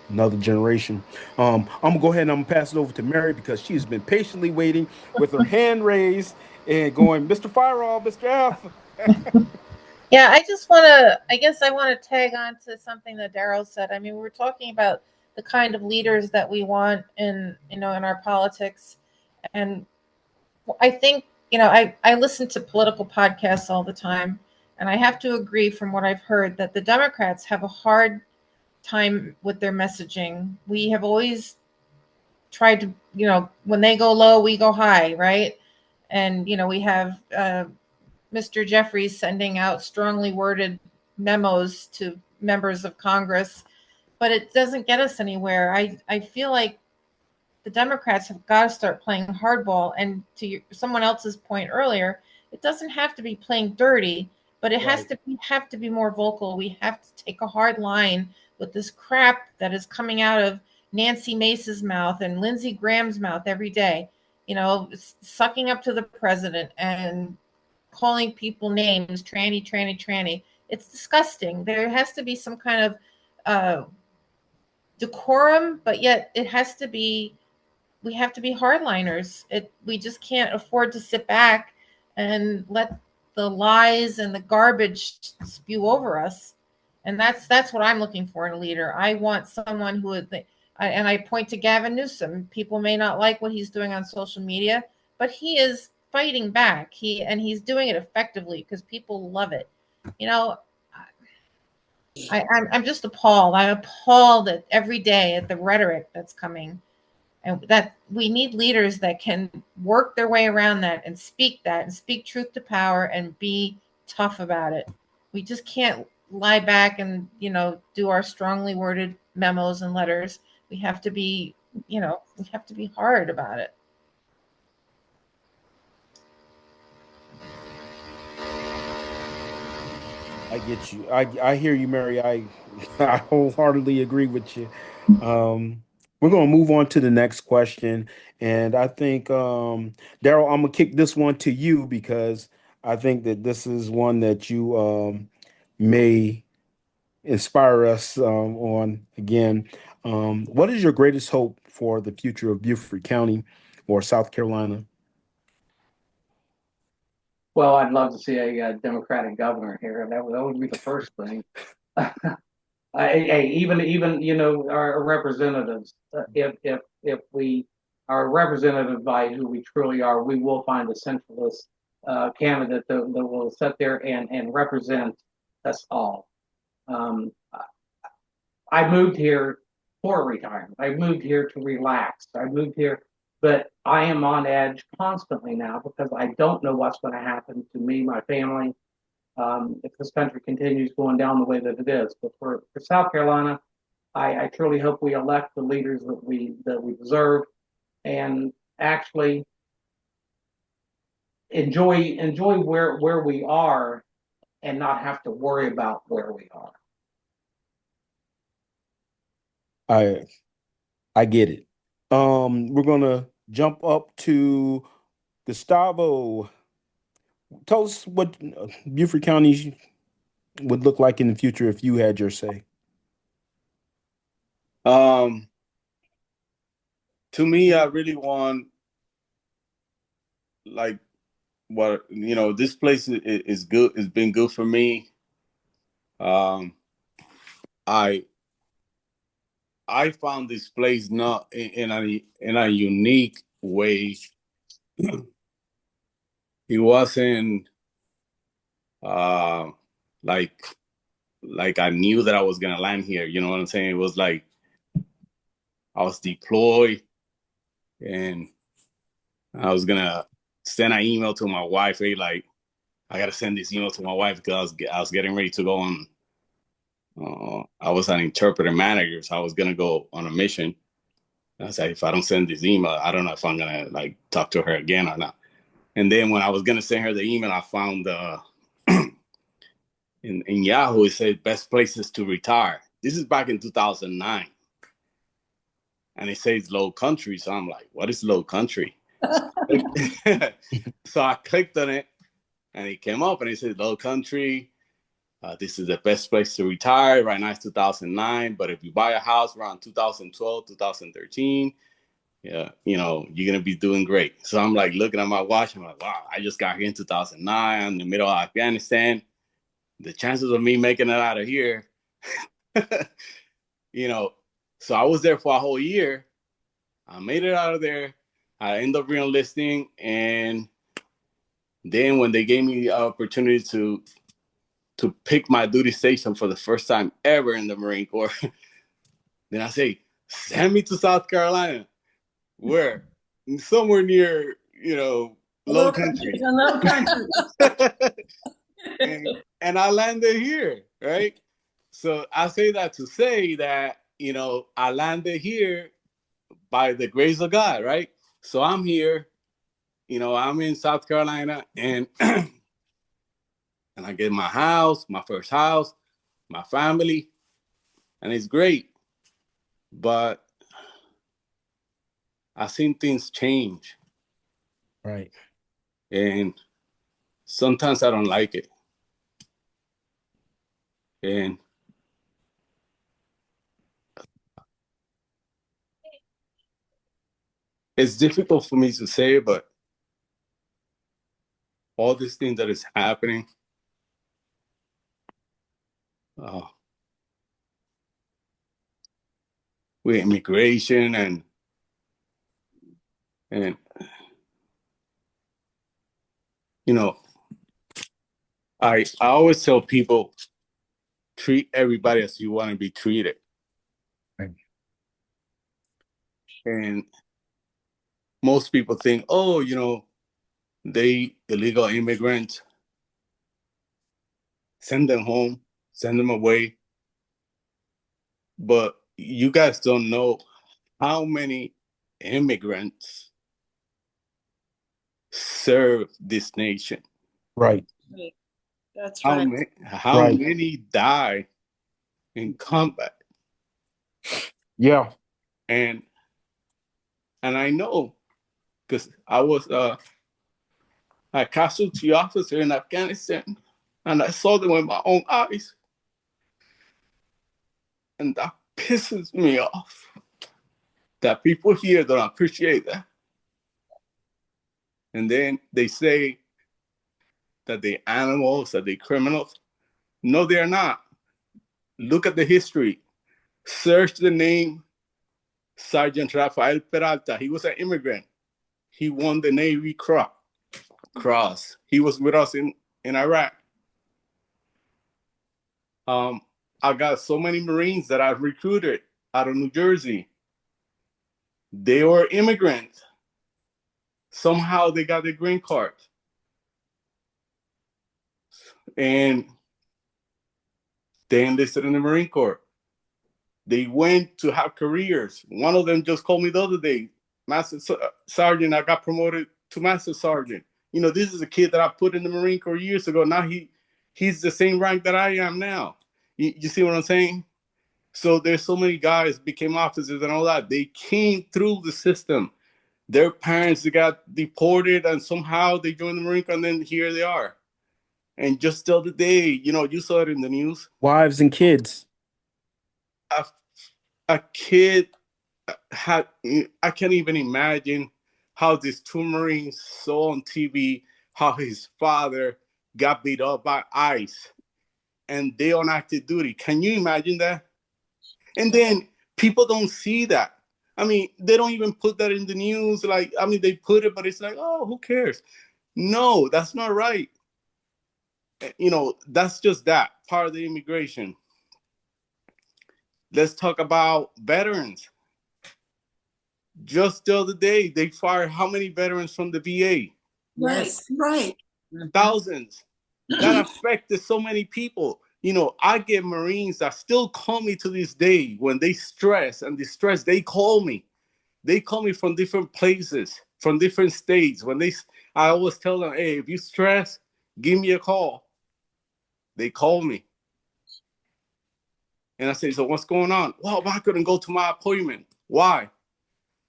another generation. I'm gonna go ahead and I'm gonna pass it over to Mary because she's been patiently waiting with her hand raised and going, Mr. Fireall, Mr. F. Yeah, I just want to, I guess I want to tag on to something that Daryl said. I mean, we're talking about the kind of leaders that we want in our politics. And I think, I listen to political podcasts all the time, and I have to agree from what I've heard that the Democrats have a hard time with their messaging. We have always tried to, when they go low, we go high, right? And, we have Mr. Jeffries sending out strongly worded memos to members of Congress, but it doesn't get us anywhere. I feel like the Democrats have got to start playing hardball. And to someone else's point earlier, it doesn't have to be playing dirty, but it has to have to be more vocal. We have to take a hard line with this crap that is coming out of Nancy Mace's mouth and Lindsey Graham's mouth every day. Sucking up to the president and calling people names, tranny, tranny, tranny. It's disgusting. There has to be some kind of decorum, but yet it has to be. We have to be hardliners. We just can't afford to sit back and let the lies and the garbage spew over us. And that's what I'm looking for in a leader. I want someone who would think, and I point to Gavin Newsom. People may not like what he's doing on social media, but he is fighting back. He's doing it effectively because people love it. I'm just appalled. I'm appalled at every day at the rhetoric that's coming. And that we need leaders that can work their way around that and speak truth to power and be tough about it. We just can't lie back and, do our strongly worded memos and letters. We have to be, we have to be hard about it. I get you. I hear you, Mary. I I wholeheartedly agree with you. We're gonna move on to the next question, and I think Daryl, I'm gonna kick this one to you because I think that this is one that you may inspire us on again. What is your greatest hope for the future of Beaufort County or South Carolina? well, I'd love to see a Democratic governor here. That would be the first thing. Even our representatives, if we are represented by who we truly are, we will find a centralist candidate that will sit there and represent us all. I moved here for retirement. I moved here to relax. I moved here, but I am on edge constantly now because I don't know what's going to happen to me, my family, if this country continues going down the way that it is. But for South Carolina, I truly hope we elect the leaders that we deserve, and actually enjoy where we are, and not have to worry about where we are. I get it. We're gonna jump up to Gustavo. Tell us what Beaufort County would look like in the future if you had your say. To me, I really want, like, what this place is good. It's been good for me. I found this place not in a unique way. It wasn't like I knew that I was gonna land here. You know what I'm saying? It was like I was deployed, and I was gonna send an email to my wife. Hey, like, I gotta send this email to my wife because I was getting ready to go on. I was an interpreter manager, so I was gonna go on a mission. And I said, if I don't send this email, I don't know if I'm gonna like talk to her again or not. And then when I was gonna send her the email, I found in Yahoo, it said best places to retire. This is back in 2009. And it says low country. So I'm like, what is low country? So I clicked on it and it came up and it said low country. This is the best place to retire. Right now it's 2009. But if you buy a house around 2012, 2013, yeah, you know, you're going to be doing great. So I'm like looking at my watch. I'm like, wow, I just got here in 2009. I'm in the middle of Afghanistan. The chances of me making it out of here, you know, so I was there for a whole year. I made it out of there. I ended up re-enlisting. And then when they gave me the opportunity to pick my duty station for the first time ever in the Marine Corps, then I say, send me to South Carolina. Where? Somewhere near, you know, low country. Low country. and I landed here, right? So I say that to say that, you know, I landed here by the grace of God, right? So I'm here, you know, I'm in South Carolina, and and I get my house, my first house, my family, and it's great. But I've seen things change. Right. And sometimes I don't like it. And it's difficult for me to say, but all this thing that is happening, with immigration and you know, I always tell people, treat everybody as you want to be treated. Right. And most people think, oh, you know, they illegal immigrants, send them home, send them away. But you guys don't know how many immigrants serve this nation. Right. That's How right. many die in combat? Yeah. And I know, because I was a casualty officer in Afghanistan, and I saw them with my own eyes. And that pisses me off, that people here don't appreciate that. And then they say that they're animals, that they're criminals. No, they're not. Look at the history. Search the name Sergeant Rafael Peralta. He was an immigrant. He won the Navy Cross. He was with us in Iraq. I got so many Marines that I've recruited out of New Jersey. They were immigrants. Somehow they got their green card. And they enlisted in the Marine Corps. They went to have careers. One of them just called me the other day, Master Sergeant, I got promoted to Master Sergeant. You know, this is a kid that I put in the Marine Corps years ago. Now he's the same rank that I am now. You see what I'm saying? So there's so many guys became officers and all that. They came through the system. Their parents, they got deported and somehow they joined the Marine Corps, and then here they are. And just the other day, you know, you saw it in the news. Wives and kids. A kid had, I can't even imagine how these two Marines saw on TV how his father got beat up by ICE and they on active duty. Can you imagine that? And then people don't see that. I mean, they don't even put that in the news. Like, I mean, they put it, but it's like, oh, who cares? No, that's not right. You know, that's just that part of the immigration. Let's talk about veterans. Just the other day, they fired how many veterans from the VA? Yes, right. Thousands. That affected so many people. You know, I get Marines that still call me to this day when they stress and distress. They call me. They call me from different places from different states. I always tell them, hey, if you stress, give me a call. They call me. And I say, so what's going on? Well, I couldn't go to my appointment. Why?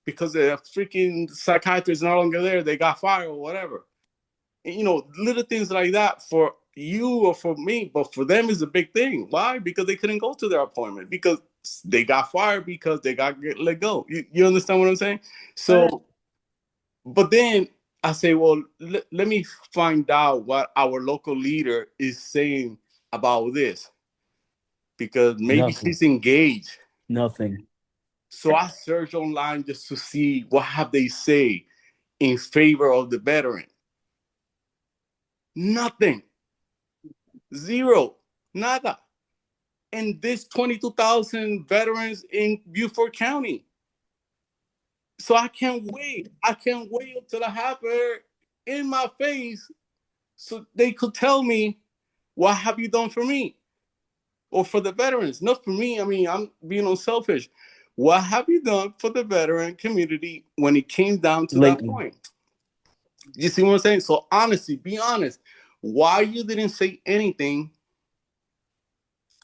Because the freaking psychiatrist is no longer there. They got fired or whatever. And, little things like that for you or for me, but for them is a big thing. Why? Because they couldn't go to their appointment, because they got fired, because they got let go. You understand what I'm saying? So, but then I say, well, let me find out what our local leader is saying about this, because maybe Nothing. she's engaged. Nothing. So I search online just to see what have they say in favor of the veteran. Nothing. Zero. Nada. And this 22,000 veterans in Beaufort County. So I can't wait. I can't wait until I have her in my face so they could tell me, what have you done for me? Or for the veterans? Not for me. I mean, I'm being unselfish. What have you done for the veteran community when it came down to that point? You see what I'm saying? So honestly, be honest. Why you didn't say anything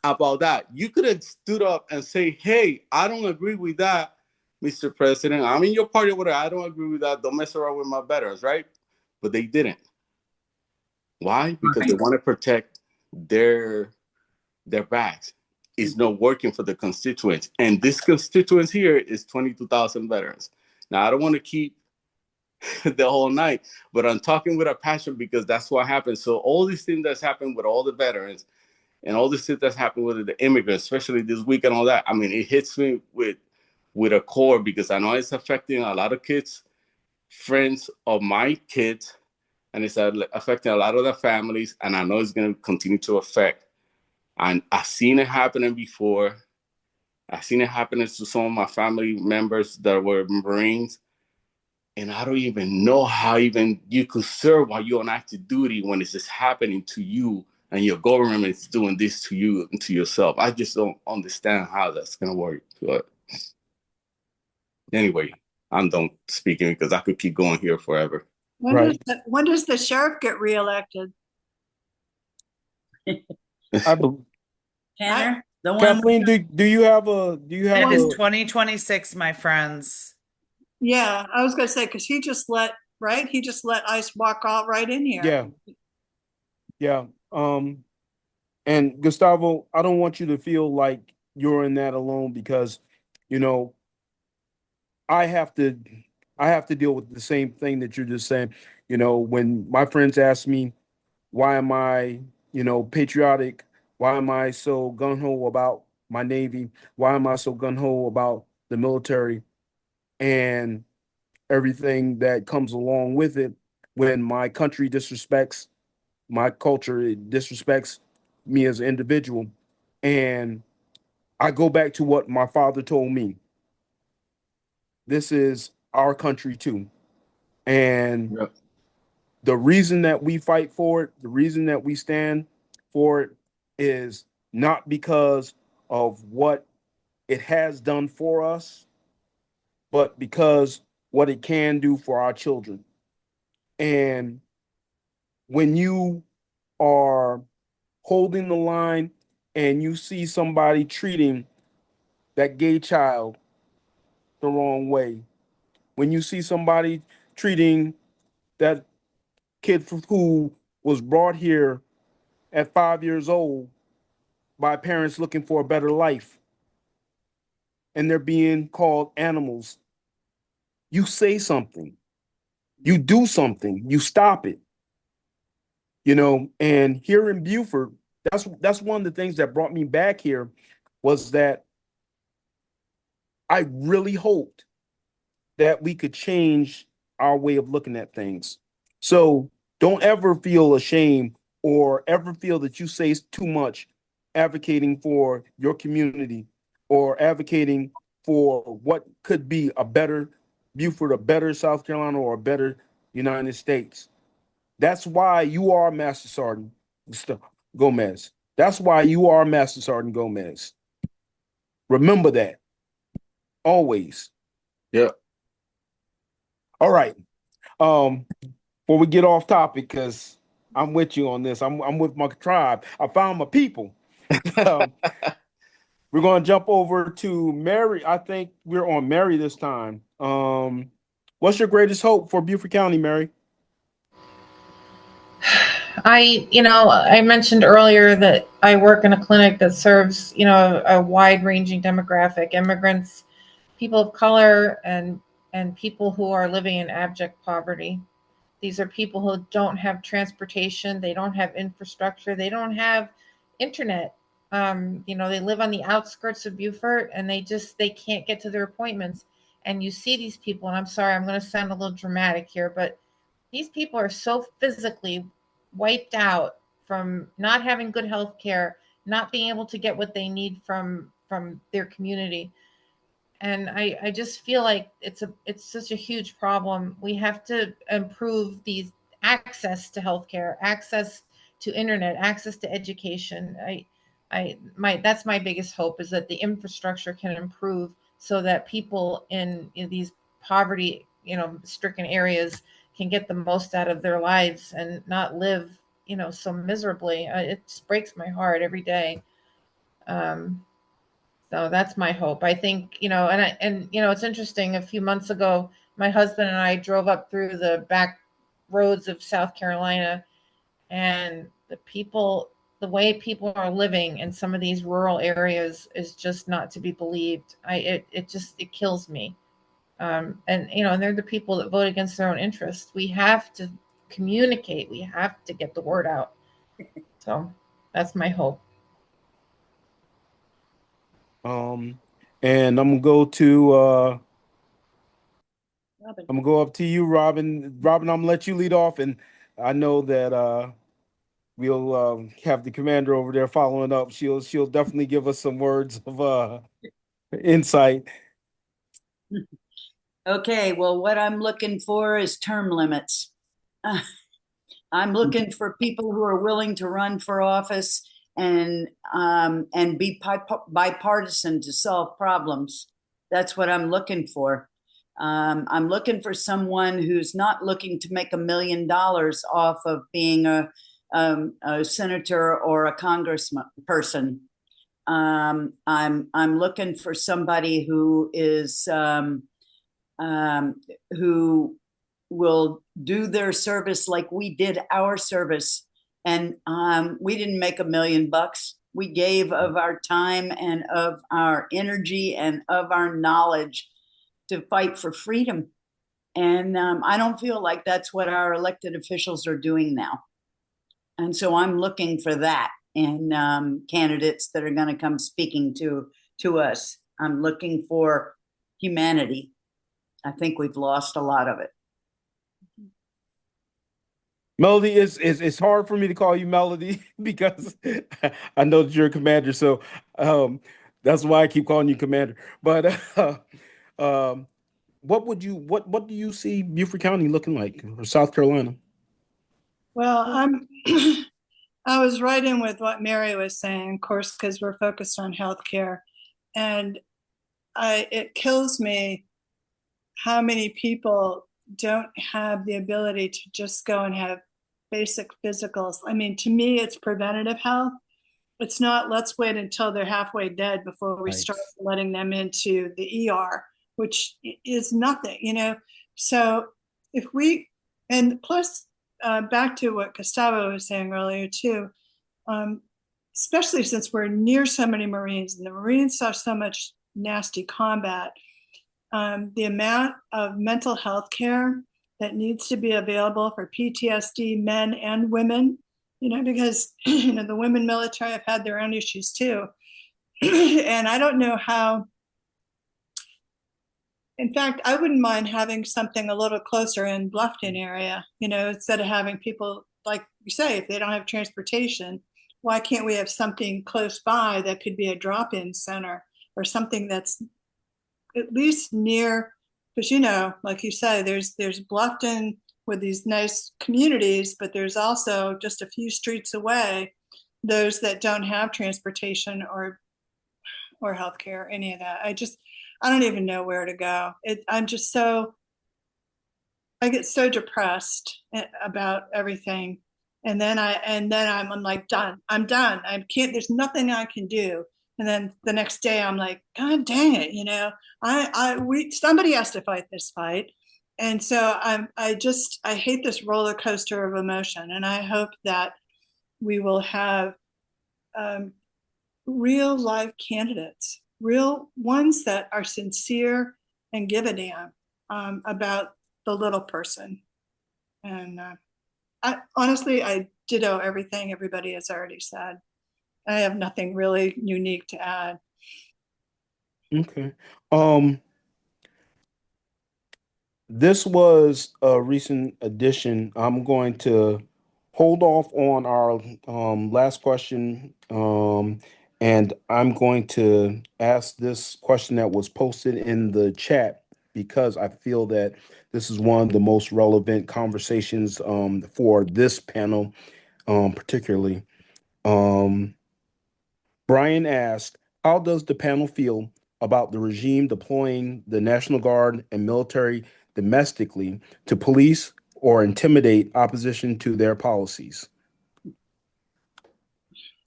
about that? You could have stood up and say, hey, I don't agree with that, Mr. President. I'm in your party, whatever. I don't agree with that. Don't mess around with my veterans, right? But they didn't. Why? Because they want to protect their backs. It's not working for the constituents. And this constituents here is 22,000 veterans. Now, I don't want to keep the whole night, but I'm talking with a passion because that's what happened. So all these things that's happened with all the veterans and all this shit that's happened with the immigrants, especially this week and all that, I mean, it hits me with a core, because I know it's affecting a lot of kids, friends of my kids, and it's affecting a lot of the families, and I know it's going to continue to affect. And I've seen it happening before. I've seen it happening to some of my family members that were Marines. And I don't even know how even you could serve while you're on active duty when it's just happening to you and your government is doing this to you and to yourself. I just don't understand how that's going to work. But anyway, I'm done speaking because I could keep going here forever. When does the sheriff get reelected? I believe. Tanner, the one. Kathleen, do you have It is 2026, my friends. Yeah, I was going to say, because he just let ICE walk all right in here. Yeah. And Gustavo, I don't want you to feel like you're in that alone, because, I have to deal with the same thing that you're just saying. When my friends ask me, why am I, patriotic? Why am I so gung-ho about my Navy? Why am I so gung-ho about the military and everything that comes along with it? When my country disrespects my culture, it disrespects me as an individual. And I go back to what my father told me. This is our country too. And the reason that we fight for it, the reason that we stand for it, is not because of what it has done for us, but because what it can do for our children. And when you are holding the line and you see somebody treating that gay child the wrong way, when you see somebody treating that kid who was brought here at 5 years old by parents looking for a better life, and they're being called animals, you say something, you do something, you stop it. And here in Beaufort, that's one of the things that brought me back here, was that I really hoped that we could change our way of looking at things. So don't ever feel ashamed or ever feel that you say too much advocating for your community or advocating for what could be a better Beaufort, a better South Carolina, or a better United States. That's why you are Master Sergeant Gomez. That's why you are Master Sergeant Gomez. Remember that. Always. Yeah. All right. Before we get off topic, because I'm with you on this. I'm with my tribe. I found my people. Um, we're going to jump over to Mary. I think we're on Mary this time. What's your greatest hope for Beaufort County, Mary? I mentioned earlier that I work in a clinic that serves, a wide ranging demographic, immigrants, people of color, and people who are living in abject poverty. These are people who don't have transportation, they don't have infrastructure, they don't have internet. They live on the outskirts of Beaufort and they can't get to their appointments. And you see these people, and I'm sorry, I'm going to sound a little dramatic here, but these people are so physically wiped out from not having good health care, not being able to get what they need from their community. And I just feel like it's such a huge problem. We have to improve these access to healthcare, access to internet, access to education. That's my biggest hope, is that the infrastructure can improve so that people in these poverty, stricken areas can get the most out of their lives and not live, so miserably. It just breaks my heart every day. So that's my hope. I think, it's interesting. A few months ago, my husband and I drove up through the back roads of South Carolina, and the way people are living in some of these rural areas is just not to be believed. It kills me. And they're the people that vote against their own interests. We have to communicate. We have to get the word out. So that's my hope. And I'm gonna go to Robin. I'm gonna go up to you, Robin. Robin, I'm gonna let you lead off, and I know that we'll have the commander over there following up. She'll definitely give us some words of insight. Okay, well, what I'm looking for is term limits. I'm looking for people who are willing to run for office and be bipartisan to solve problems. That's what I'm looking for. I'm looking for someone who's not looking to make $1 million off of being a senator or a congressperson. I'm looking for somebody who is who will do their service like we did our service. And we didn't make $1 million. We gave of our time and of our energy and of our knowledge to fight for freedom. And I don't feel like that's what our elected officials are doing now. And so I'm looking for that in candidates that are going to come speaking to us. I'm looking for humanity. I think we've lost a lot of it. Melody, it's hard for me to call you Melody because I know that you're a commander, so that's why I keep calling you commander. But what do you see Beaufort County looking like, or South Carolina? Well, I was right in with what Mary was saying, of course, because we're focused on healthcare, and it kills me how many people don't have the ability to just go and have basic physicals. I mean, to me, it's preventative health. It's not, let's wait until they're halfway dead before we start letting them into the ER, which is nothing, So if we, and plus, back to what Gustavo was saying earlier too, especially since we're near so many Marines and the Marines saw so much nasty combat, the amount of mental health care that needs to be available for PTSD men and women, because the women military have had their own issues too. And I don't know how, in fact, I wouldn't mind having something a little closer in Bluffton area, instead of having people, like you say, if they don't have transportation, why can't we have something close by that could be a drop-in center or something that's at least near, because like you say, there's Bluffton with these nice communities, but there's also just a few streets away those that don't have transportation or healthcare, any of that. I don't even know where to go. I'm just so I get so depressed about everything. I'm like, done. I'm done. I can't, there's nothing I can do. And then the next day I'm like, God dang it, somebody has to fight this fight. And so I hate this roller coaster of emotion. And I hope that we will have real live candidates, real ones that are sincere and give a damn about the little person. And I ditto everything everybody has already said. I have nothing really unique to add. Okay. This was a recent addition. I'm going to hold off on our last question, and I'm going to ask this question that was posted in the chat because I feel that this is one of the most relevant conversations for this panel, particularly. Um, Brian asked, how does the panel feel about the regime deploying the National Guard and military domestically to police or intimidate opposition to their policies?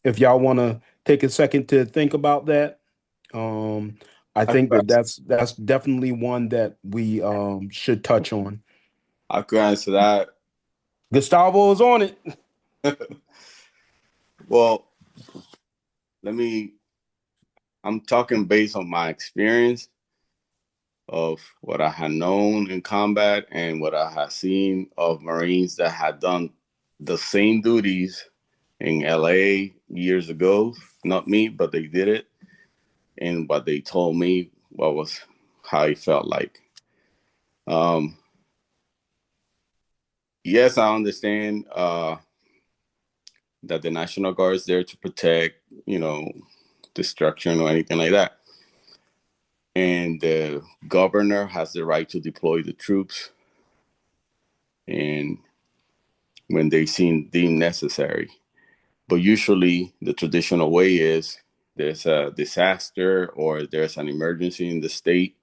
If y'all want to take a second to think about that, I think that that's definitely one that we should touch on. I could answer that. Gustavo is on it. Well, I'm talking based on my experience of what I had known in combat and what I had seen of Marines that had done the same duties in LA years ago. Not me, but they did it. And what they told me how it felt like. Yes, I understand that the National Guard is there to protect, destruction or anything like that. And the governor has the right to deploy the troops and when they seem deemed necessary. But usually the traditional way is there's a disaster or there's an emergency in the state.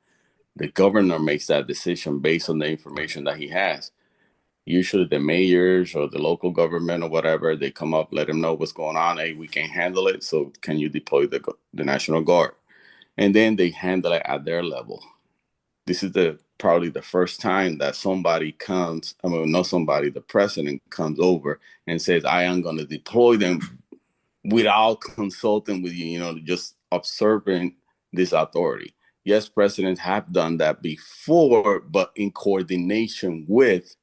The governor makes that decision based on the information that he has. Usually the mayors or the local government or whatever, they come up, let them know what's going on. Hey, we can't handle it. So can you deploy the National Guard? And then they handle it at their level. This is probably the first time that the president comes over and says, I am going to deploy them without consulting with you, just observing this authority. Yes, presidents have done that before, but in coordination with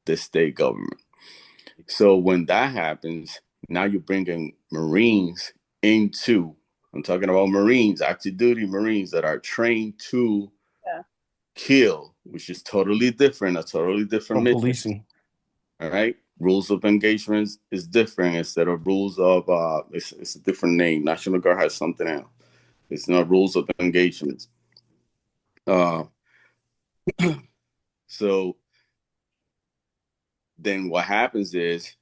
the state government. So when that happens, now you're bringing Marines I'm talking about Marines, active duty Marines that are trained to kill, which is totally different, a totally different mission. Policing. All right. Rules of engagements is different instead of rules of it's a different name. National Guard has something else. It's not rules of engagements. So then what happens is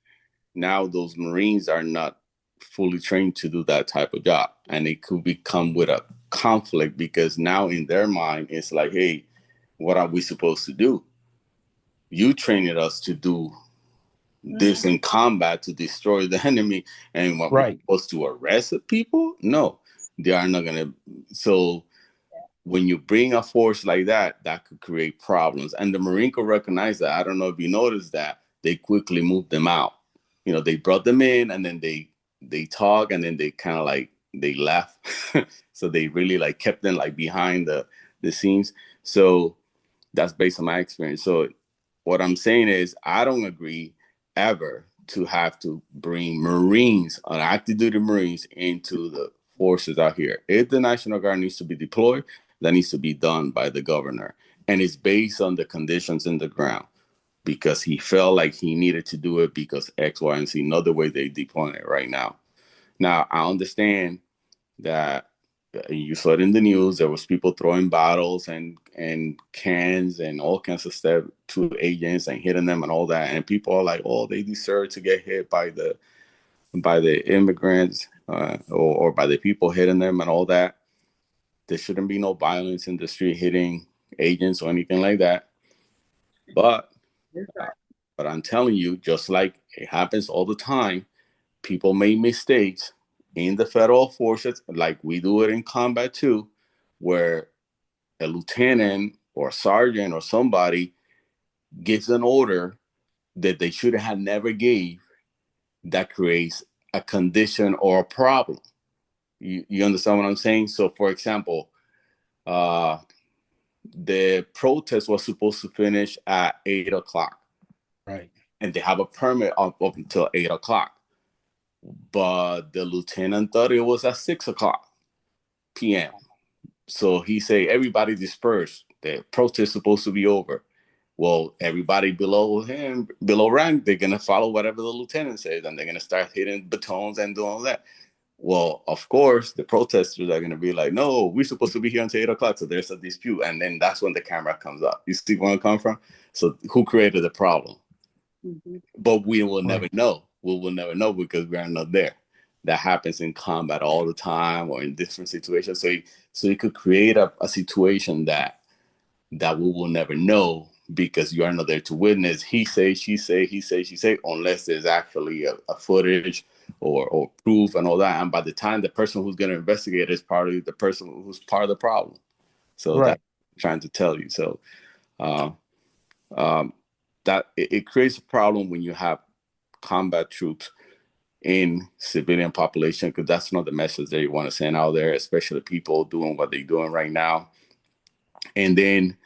now those Marines are not fully trained to do that type of job. And it could become with a conflict because now in their mind, it's like, hey, what are we supposed to do? You trained us to do this in combat to destroy the enemy. And what we're supposed to arrest people? No, they are not going to. So when you bring a force like that, that could create problems. And the Marine Corps recognized that. I don't know if you noticed that. They quickly moved them out. They brought them in and then they talk and then they kind of like, they left. So they really like kept them like behind the scenes. So that's based on my experience. So what I'm saying is I don't agree ever to have to bring Marines, active duty Marines, into the forces out here. If the National Guard needs to be deployed, that needs to be done by the governor. And it's based on the conditions in the ground because he felt like he needed to do it because X, Y, and Z, not the way they deploy it right now. Now, I understand that you saw it in the news. There was people throwing bottles and cans and all kinds of stuff to agents and hitting them and all that. And people are like, oh, they deserve to get hit by the immigrants or by the people hitting them and all that. There shouldn't be no violence in the street hitting agents or anything like that. But but I'm telling you, just like it happens all the time, people make mistakes in the federal forces, like we do it in combat too, where a lieutenant or a sergeant or somebody gives an order that they should have never gave, that creates a condition or a problem. You understand what I'm saying? So, for example, the protest was supposed to finish at 8 o'clock. Right. And they have a permit up until 8 o'clock. But the lieutenant thought it was at 6 o'clock p.m. So he said, everybody disperse. The protest is supposed to be over. Well, everybody below him, below rank, they're going to follow whatever the lieutenant says, and they're going to start hitting batons and doing all that. Well, of course, the protesters are going to be like, no, we're supposed to be here until 8 o'clock. So there's a dispute. And then that's when the camera comes up. You see where I come from? So who created the problem? Mhm. But we will never know. We will never know because we are not there. That happens in combat all the time or in different situations. So you could create a situation that we will never know because you are not there to witness. He say, she say, he say, she say, unless there's actually a footage or proof and all that. And by the time the person who's going to investigate is probably the person who's part of the problem. So Right. that's what I'm trying to tell you. So that it creates a problem when you have combat troops in civilian population, because that's not the message that you want to send out there, especially people doing what they're doing right now. And then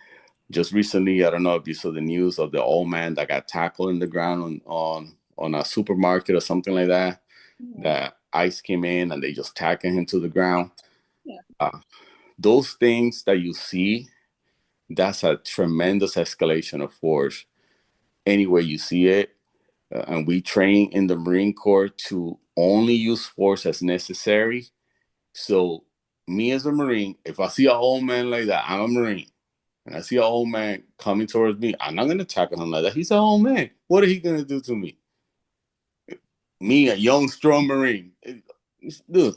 just recently, I don't know if you saw the news of the old man that got tackled in the ground on a supermarket or something like that. That ICE came in and they just tackled him to the ground. Yeah. Those things that you see, that's a tremendous escalation of force anywhere you see it. And we train in the Marine Corps to only use force as necessary. So me as a Marine, if I see an old man like that, I'm a Marine, and I see an old man coming towards me, I'm not going to tackle him like that. He's an old man. What is he going to do to me? Me, a young, strong Marine. Dude,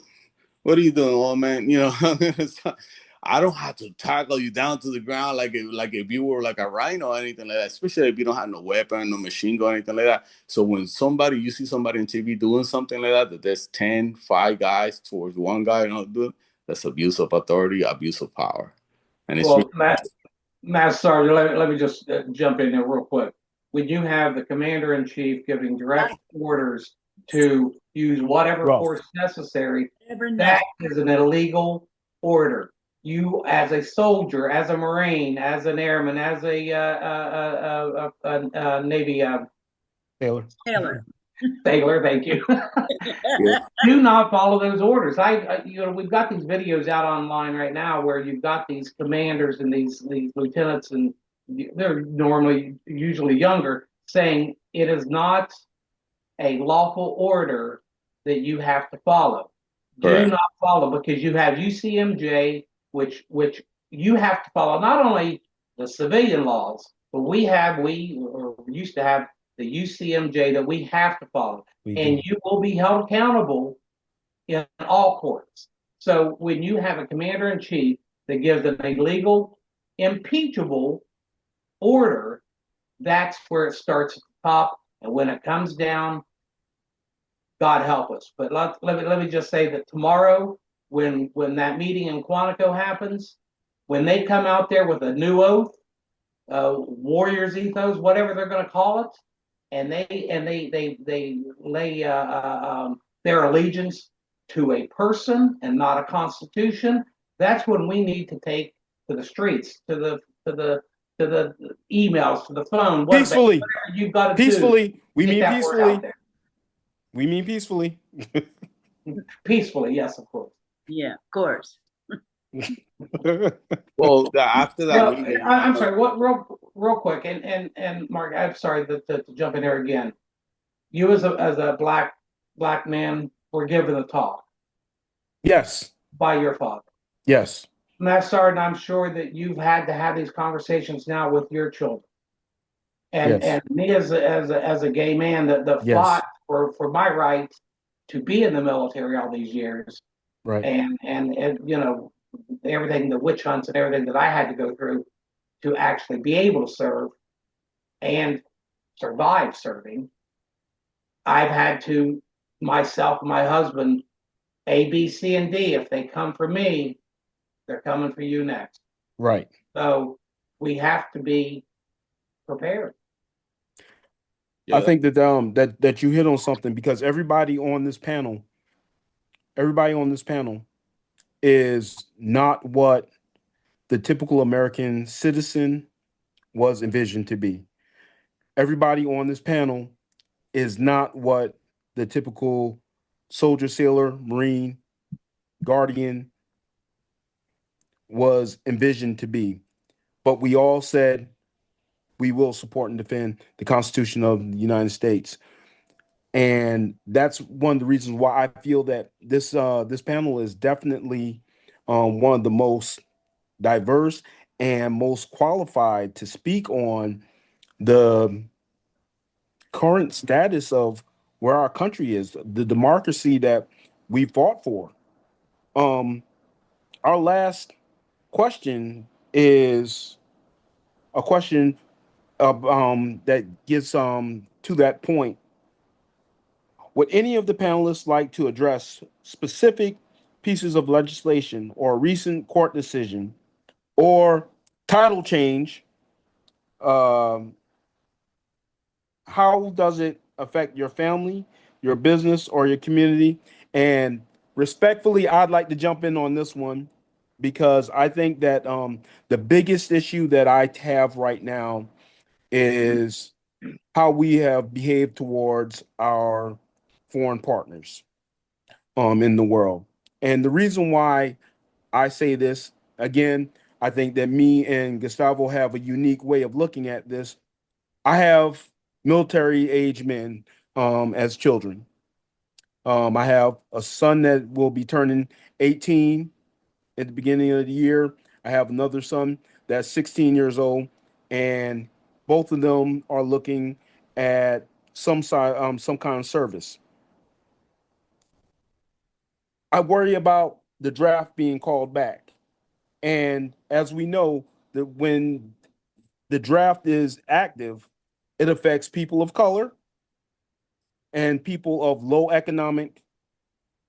what are you doing, old man? You know, I don't have to tackle you down to the ground like if you were like a rhino or anything like that, especially if you don't have no weapon, no machine gun, anything like that. So when you see somebody on TV doing something like that there's 5 guys towards one guy, that's abuse of authority, abuse of power. And it's Well, Master Sergeant, let me just jump in there real quick. When you have the commander in chief giving direct orders to use whatever force necessary, that is an illegal order. You, as a soldier, as a Marine, as an airman, as a Navy Taylor. sailor, thank you. Do not follow those orders. We've got these videos out online right now where you've got these commanders and these lieutenants, and they're usually younger, saying it is not a lawful order that you have to follow. Correct. Do not follow, because you have UCMJ, which you have to follow not only the civilian laws, but we used to have the UCMJ that we have to follow. And you will be held accountable in all courts. So when you have a commander in chief that gives an illegal, impeachable order, that's where it starts at the top. And when it comes down, God help us. But let me just say that tomorrow, when that meeting in Quantico happens, when they come out there with a new oath, warriors ethos, whatever they're going to call it, and they lay their allegiance to a person and not a constitution, that's when we need to take to the streets, to the emails, to the phone, Peacefully. whatever you've got to Peacefully. do. We mean Get that word out peacefully. there. We mean peacefully. Peacefully, yes, of course. Yeah, of course. Well, after that meeting, I'm sorry. What real quick, and Mark, I'm sorry to jump in there again. You as a black man were given a talk Yes. by your father. Yes. Master Sergeant, I'm sure that you've had to have these conversations now with your children. And me as a gay man that fought for my right to be in the military all these years, right, and everything, the witch hunts and everything that I had to go through to actually be able to serve. and survived serving, I've had to, myself and my husband, A, B, C, and D. If they come for me, they're coming for you next. Right. So we have to be prepared. Yeah, I think that that you hit on something, because everybody on this panel is not what the typical American citizen was envisioned to be. Everybody on this panel is not what the typical soldier, sailor, Marine, Guardian was envisioned to be. But we all said we will support and defend the Constitution of the United States. And that's one of the reasons why I feel that this panel is definitely one of the most diverse and most qualified to speak on the current status of where our country is, the democracy that we fought for. Um, our last question is a question of, that gets to that point. Would any of the panelists like to address specific pieces of legislation or a recent court decision or title change? Um, how does it affect your family, your business, or your community? And respectfully, I'd like to jump in on this one, because I think that the biggest issue that I have right now is how we have behaved towards our foreign partners in the world. And the reason why I say this, again, I think that me and Gustavo have a unique way of looking at this. I have military age men as children. I have a son that will be turning 18 at the beginning of the year. I have another son that's 16 years old, and both of them are looking at some kind of service. I worry about the draft being called back. And as we know, that when the draft is active, it affects people of color and people of low economic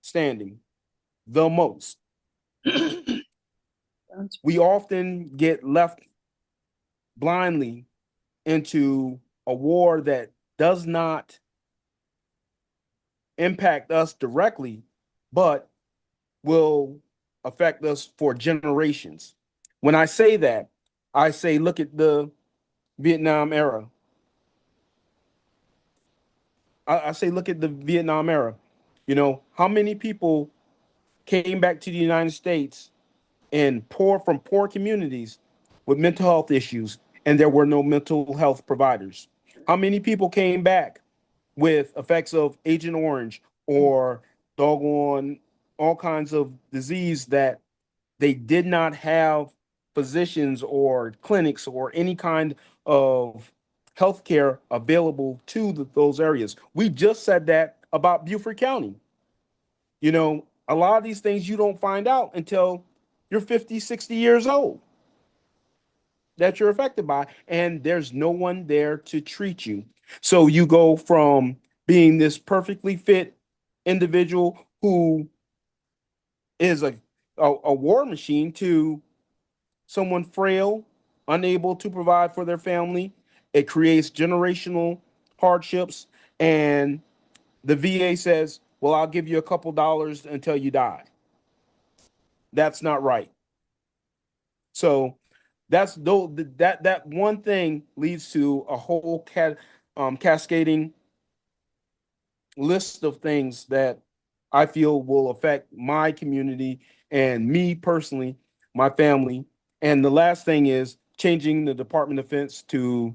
standing the most. We often get left blindly into a war that does not impact us directly, but will affect us for generations. When I say that, I say, look at the Vietnam era. I say, look at the Vietnam era. You know, how many people came back to the United States and from poor communities with mental health issues, and there were no mental health providers? How many people came back with effects of Agent Orange or doggone all kinds of disease that they did not have physicians or clinics or any kind of healthcare available to those areas? We just said that about Beaufort County. You know, a lot of these things you don't find out until you're 50, 60 years old that you're affected by, and there's no one there to treat you. So you go from being this perfectly fit individual who is a war machine to someone frail, unable to provide for their family. It creates generational hardships, and the VA says, well, I'll give you a couple dollars until you die. That's not right. So that one thing leads to a whole cascading list of things that I feel will affect my community and me personally, my family. And the last thing is changing the Department of Defense to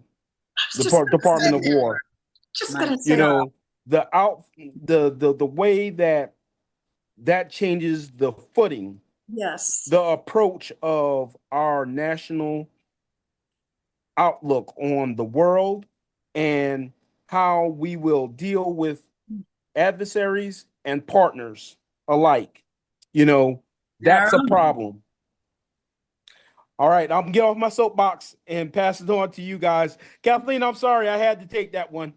the Department of War. Just gonna You say, know, the way that changes the footing, yes. the approach of our national outlook on the world, and how we will deal with adversaries and partners alike. You know, that's a problem. All right, I'm gonna get off my soapbox and pass it on to you guys. Kathleen, I'm sorry, I had to take that one.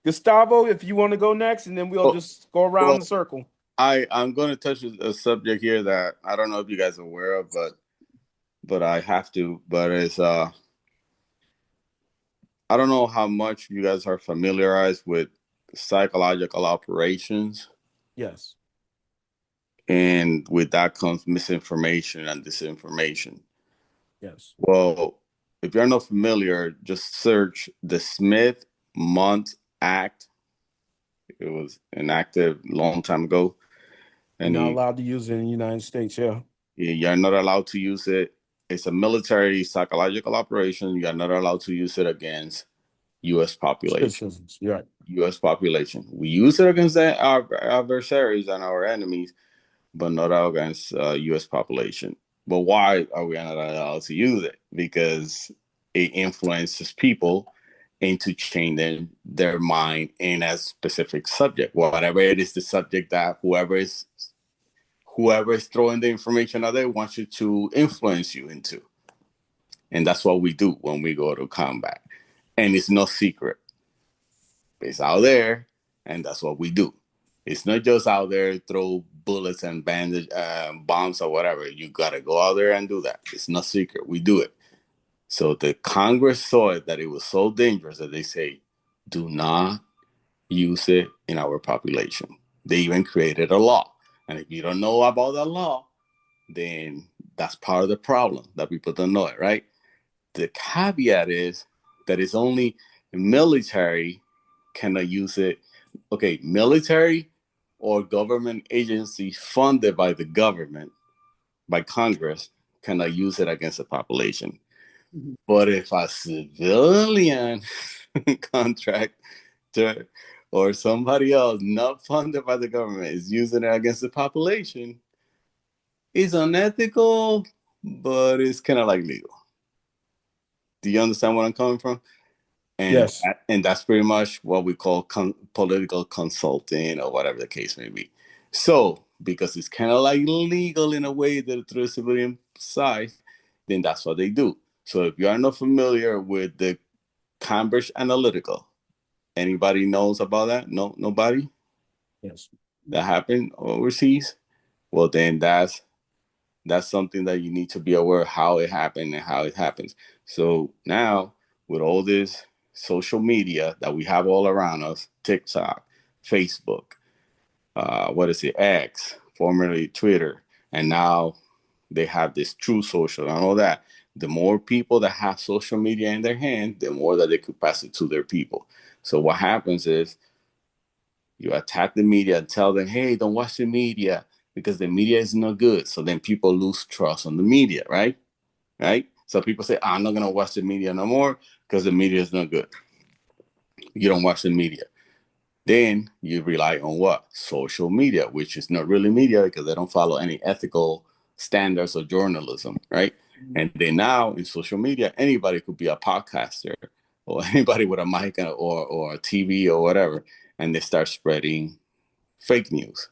Gustavo, if you want to go next, and then we'll Well, just go around well, the circle. I'm going to touch a subject here that I don't know if you guys are aware of, but I have to. But it's I don't know how much you guys are familiarized with psychological operations, Yes. and with that comes misinformation and disinformation. Yes. Well, if you're not familiar, just search the Smith-Mundt Act. It was enacted a long time ago, You're and not allowed to use it in the United States, yeah. you're not allowed to use it. It's a military psychological operation. You're not allowed to use it against U.S. population. Citizens, yeah. U.S. population. We use it against our adversaries and our enemies, but not against U.S. population. But why are we not allowed to use it? Because it influences people into changing their mind in a specific subject, whatever it is, the subject that whoever is throwing the information out there wants you to influence you into. And that's what we do when we go to combat. And it's no secret. It's out there, and that's what we do. It's not just out there, throw bullets and bandage bombs or whatever. You got to go out there and do that. It's no secret. We do it. So the Congress saw it that it was so dangerous that they say, do not use it in our population. They even created a law. And if you don't know about the law, then that's part of the problem that people don't know it, right? The caveat is that it's only military cannot use it. Okay, military or government agency funded by the government, by Congress, cannot use it against the population. Mm-hmm. But if a civilian contractor or somebody else not funded by the government is using it against the population, it's unethical, but it's kind of like legal. Do you understand where I'm coming from? And yes. And that's pretty much what we call political consulting or whatever the case may be. So, because it's kind of like legal in a way that through the civilian side, then that's what they do. So if you are not familiar with the Cambridge Analytica, anybody knows about that? No, nobody? Yes. That happened overseas? Well, then that's something that you need to be aware of how it happened and how it happens. So now with all this social media that we have all around us, TikTok, Facebook, X, formerly Twitter, and now they have this True Social and all that. The more people that have social media in their hand, the more that they could pass it to their people. So what happens is you attack the media and tell them, hey, don't watch the media because the media is not good. So then people lose trust on the media, right? Right? So people say, I'm not going to watch the media no more because the media is not good. You don't watch the media. Then you rely on what? Social media, which is not really media because they don't follow any ethical standards of journalism, right? Mm-hmm. And then now in social media, anybody could be a podcaster or anybody with a mic or a TV or whatever, and they start spreading fake news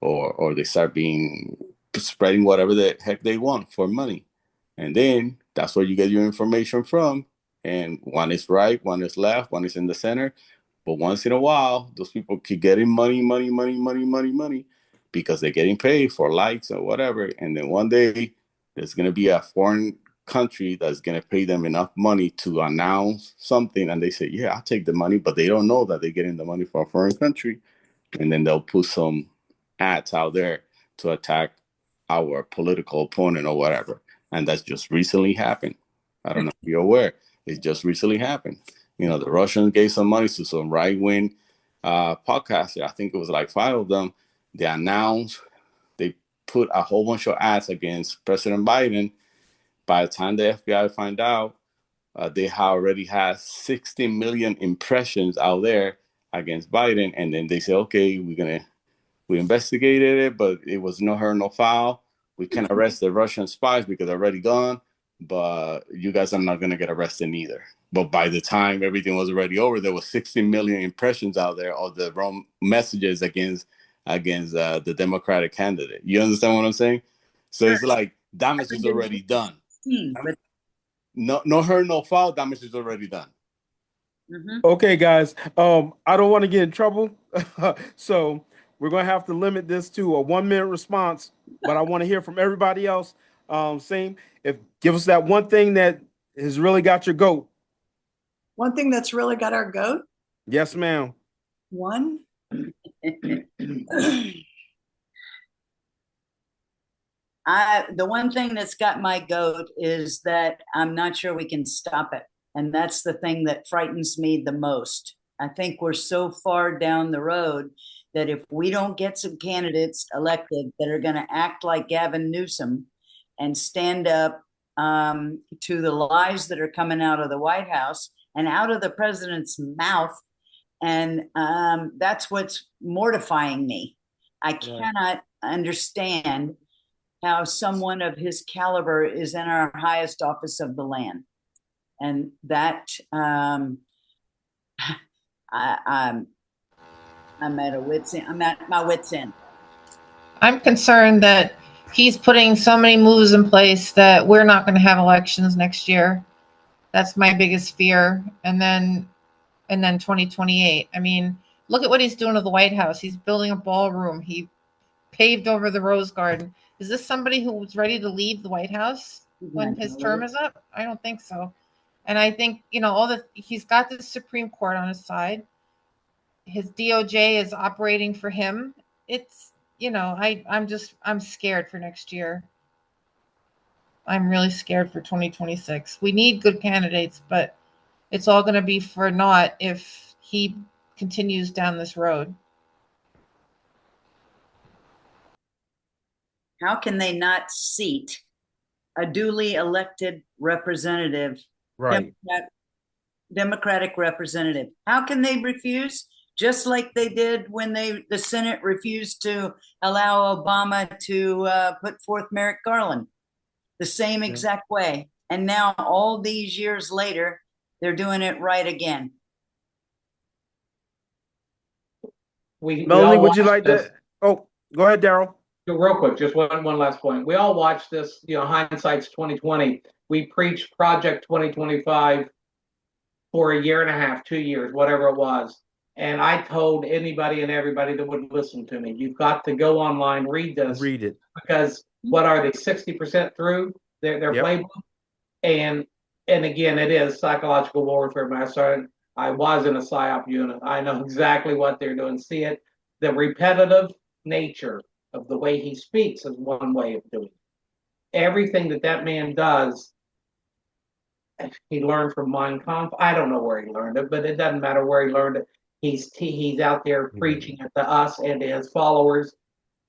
or they start spreading whatever the heck they want for money. And then that's where you get your information from. And one is right, one is left, one is in the center. But once in a while, those people keep getting money because they're getting paid for likes or whatever. And then one day there's going to be a foreign country that's going to pay them enough money to announce something. And they say, yeah, I'll take the money. But they don't know that they're getting the money from a foreign country. And then they'll put some ads out there to attack our political opponent or whatever. And that's just recently happened. I don't know if you're aware. It just recently happened. You know, the Russians gave some money to some right-wing podcasters. I think it was like 5 of them. They announced, they put a whole bunch of ads against President Biden. By the time the FBI find out, they already had 60 million impressions out there against Biden. And then they say, okay, we investigated it, but it was no hurt, no foul. We can arrest the Russian spies because they're already gone, but you guys are not going to get arrested either. But by the time everything was already over, there was 60 million impressions out there of the wrong messages against the Democratic candidate. You understand what I'm saying? So It's like damage is already done. But No hurt, no foul, damage is already done. Okay, guys. I don't want to get in trouble, so we're gonna have to limit this to a 1 minute response. But I want to hear from everybody else. Same. Give us that one thing that has really got your goat. One thing that's really got our goat. Yes, ma'am. One. The one thing that's got my goat is that I'm not sure we can stop it. And that's the thing that frightens me the most. I think we're so far down the road that if we don't get some candidates elected that are going to act like Gavin Newsom and stand up to the lies that are coming out of the White House and out of the president's mouth, and that's what's mortifying me. I cannot understand how someone of his caliber is in our highest office of the land. And that I'm at a wit's end. I'm at my wit's end. I'm concerned that he's putting so many moves in place that we're not going to have elections next year. That's my biggest fear. And then 2028. I mean, look at what he's doing to the White House. He's building a ballroom. He paved over the Rose Garden. Is this somebody who's ready to leave the White House when his term is up? I don't think so. And I think, he's got the Supreme Court on his side. His DOJ is operating for him. It's, I'm scared for next year. I'm really scared for 2026. We need good candidates, but it's all going to be for naught if he continues down this road. How can they not seat a duly elected representative, Right. Democratic representative? How can they refuse? Just like they did when the Senate refused to allow Obama to put forth Merrick Garland, the same exact way. And now all these years later, they're doing it right again. Melanie, would you like to? Oh, go ahead, Daryl. Real quick, just one last point. We all watched this, hindsight's 2020. We preached Project 2025 for a year and a half, 2 years, whatever it was. And I told anybody and everybody that would listen to me, you've got to go online, read this. Read it. Because what are they, 60% through their playbook? And again, it is psychological warfare. I was in a PSYOP unit. I know exactly what they're doing. See it. The repetitive nature of the way he speaks is one way of doing it. Everything that man does, he learned from Mein Kampf. I don't know where he learned it, but it doesn't matter where he learned it. He's out there preaching it to us and to his followers.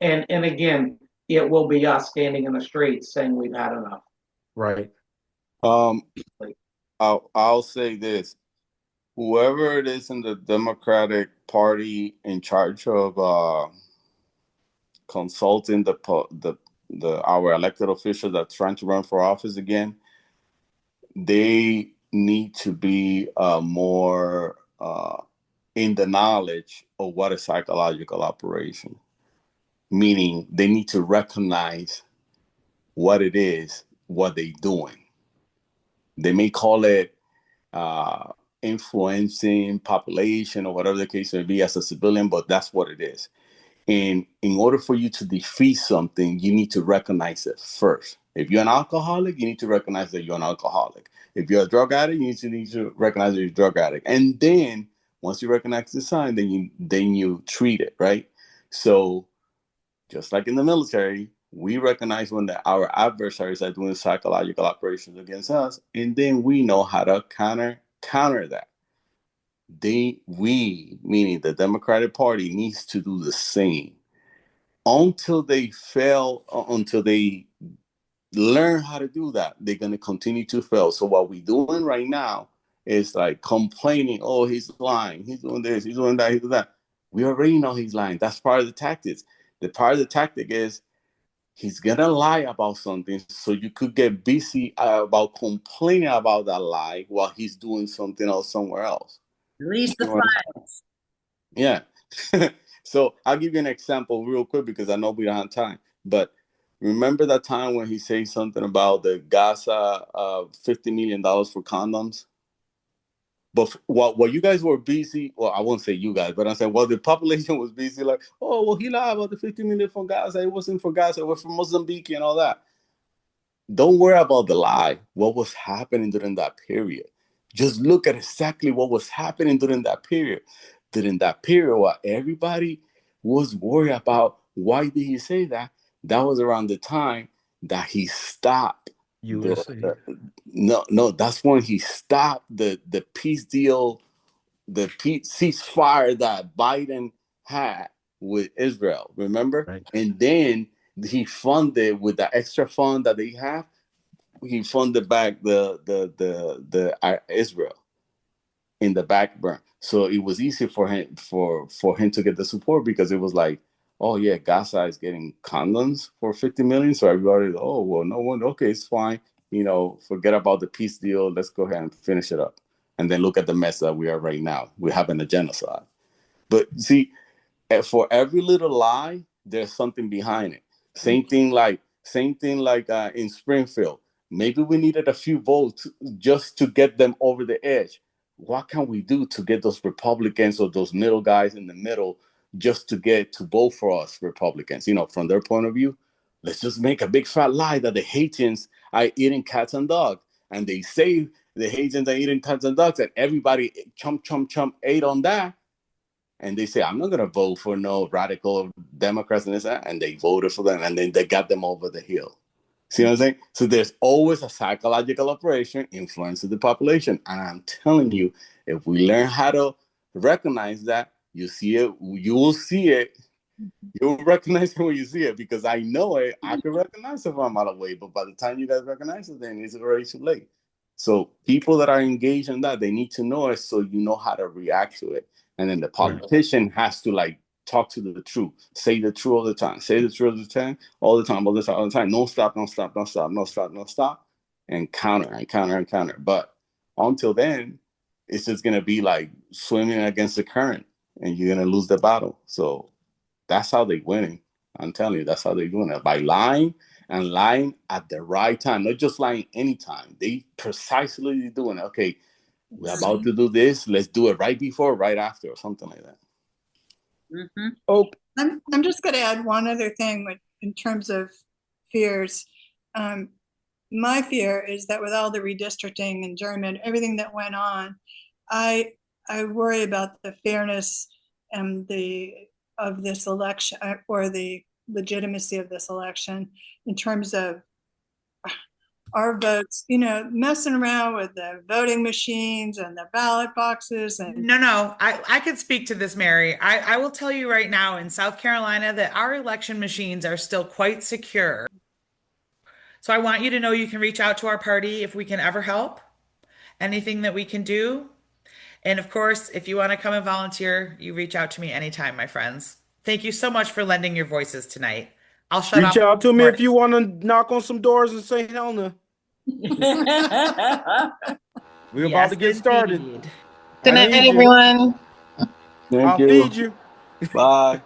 And again, it will be us standing in the streets saying we've had enough. Right. I'll say this. Whoever it is in the Democratic Party in charge of consulting our elected officials that's trying to run for office again, they need to be more in the knowledge of what a psychological operation, meaning they need to recognize what it is, what they're doing. They may call it influencing population or whatever the case may be as a civilian, but that's what it is. And in order for you to defeat something, you need to recognize it first. If you're an alcoholic, you need to recognize that you're an alcoholic. If you're a drug addict, you need to recognize that you're a drug addict. And then once you recognize the sign, then you treat it, right? So just like in the military, we recognize when our adversaries are doing psychological operations against us, and then we know how to counter that. We, meaning the Democratic Party, needs to do the same. Until they fail, until they learn how to do that, they're going to continue to fail. So what we're doing right now is like complaining, oh, he's lying, he's doing this, he's doing that, he's doing that. We already know he's lying. That's part of the tactics. The part of the tactic is he's going to lie about something so you could get busy about complaining about that lie while he's doing something else somewhere else. Release the files. Yeah. So I'll give you an example real quick because I know we don't have time. But Remember that time when he said something about the Gaza $50 million for condoms? But what you guys were busy, well, I won't say you guys, but I'm saying, well, the population was busy, like, oh, well, he lied about the 50 million from Gaza. It wasn't for Gaza, it was from Mozambique and all that. Don't worry about the lie. What was happening during that period? Just look at exactly what was happening during that period. During that period, while everybody was worried about why did he say that, that was around the time that he stopped. No, that's when he stopped the peace deal, the ceasefire that Biden had with Israel. Remember, Right. And then he funded with the extra fund that they have. He funded back the Israel in the back burn. So it was easy for him to get the support because it was like, oh yeah, Gaza is getting condoms for 50 million. So everybody, oh well, no one, okay, it's fine. Forget about the peace deal. Let's go ahead and finish it up. And then look at the mess that we are right now. We're having a genocide. But see, for every little lie, there's something behind it. Same thing like in Springfield. Maybe we needed a few votes just to get them over the edge. What can we do to get those Republicans or those middle guys in the middle just to get to vote for us Republicans? From their point of view, let's just make a big fat lie that the Haitians are eating cats and dogs. And they say the Haitians are eating cats and dogs, and everybody chomp ate on that. And they say, I'm not going to vote for no radical Democrats and this, and they voted for them, and then they got them over the hill. See what I'm saying? So there's always a psychological operation influencing the population. And I'm telling you, if we learn how to recognize that, you see it, you will see it. You'll recognize it when you see it, because I know it. I can recognize if I'm out of way, but by the time you guys recognize it, then it's already too late. So people that are engaged in that, they need to know it so you know how to react to it. And then the politician has to talk to the truth, say the truth all the time, say the truth all the time, all the time. Don't stop, and counter. But until then, it's just gonna be like swimming against the current, and you're gonna lose the battle. So that's how they're winning. I'm telling you, that's how they're doing it, by lying at the right time, not just lying anytime. They precisely doing it. Okay, we're about to do this. Let's do it right before, right after, or something like that. Mm-hmm. Oh, I'm just going to add one other thing in terms of fears. My fear is that with all the redistricting and gerrymandering, everything that went on, I worry about the fairness and of this election, or the legitimacy of this election, in terms of our votes, messing around with the voting machines and the ballot boxes. And No, I can speak to this, Mary. I will tell you right now in South Carolina that our election machines are still quite secure. So I want you to know you can reach out to our party if we can ever help, anything that we can do. And of course, if you want to come and volunteer, you reach out to me anytime, my friends. Thank you so much for lending your voices tonight. I'll shut up. reach out to me if you want to knock on some doors and say Helena. We're about to get started. Good night, everyone. Thank I'll you. feed you. Bye.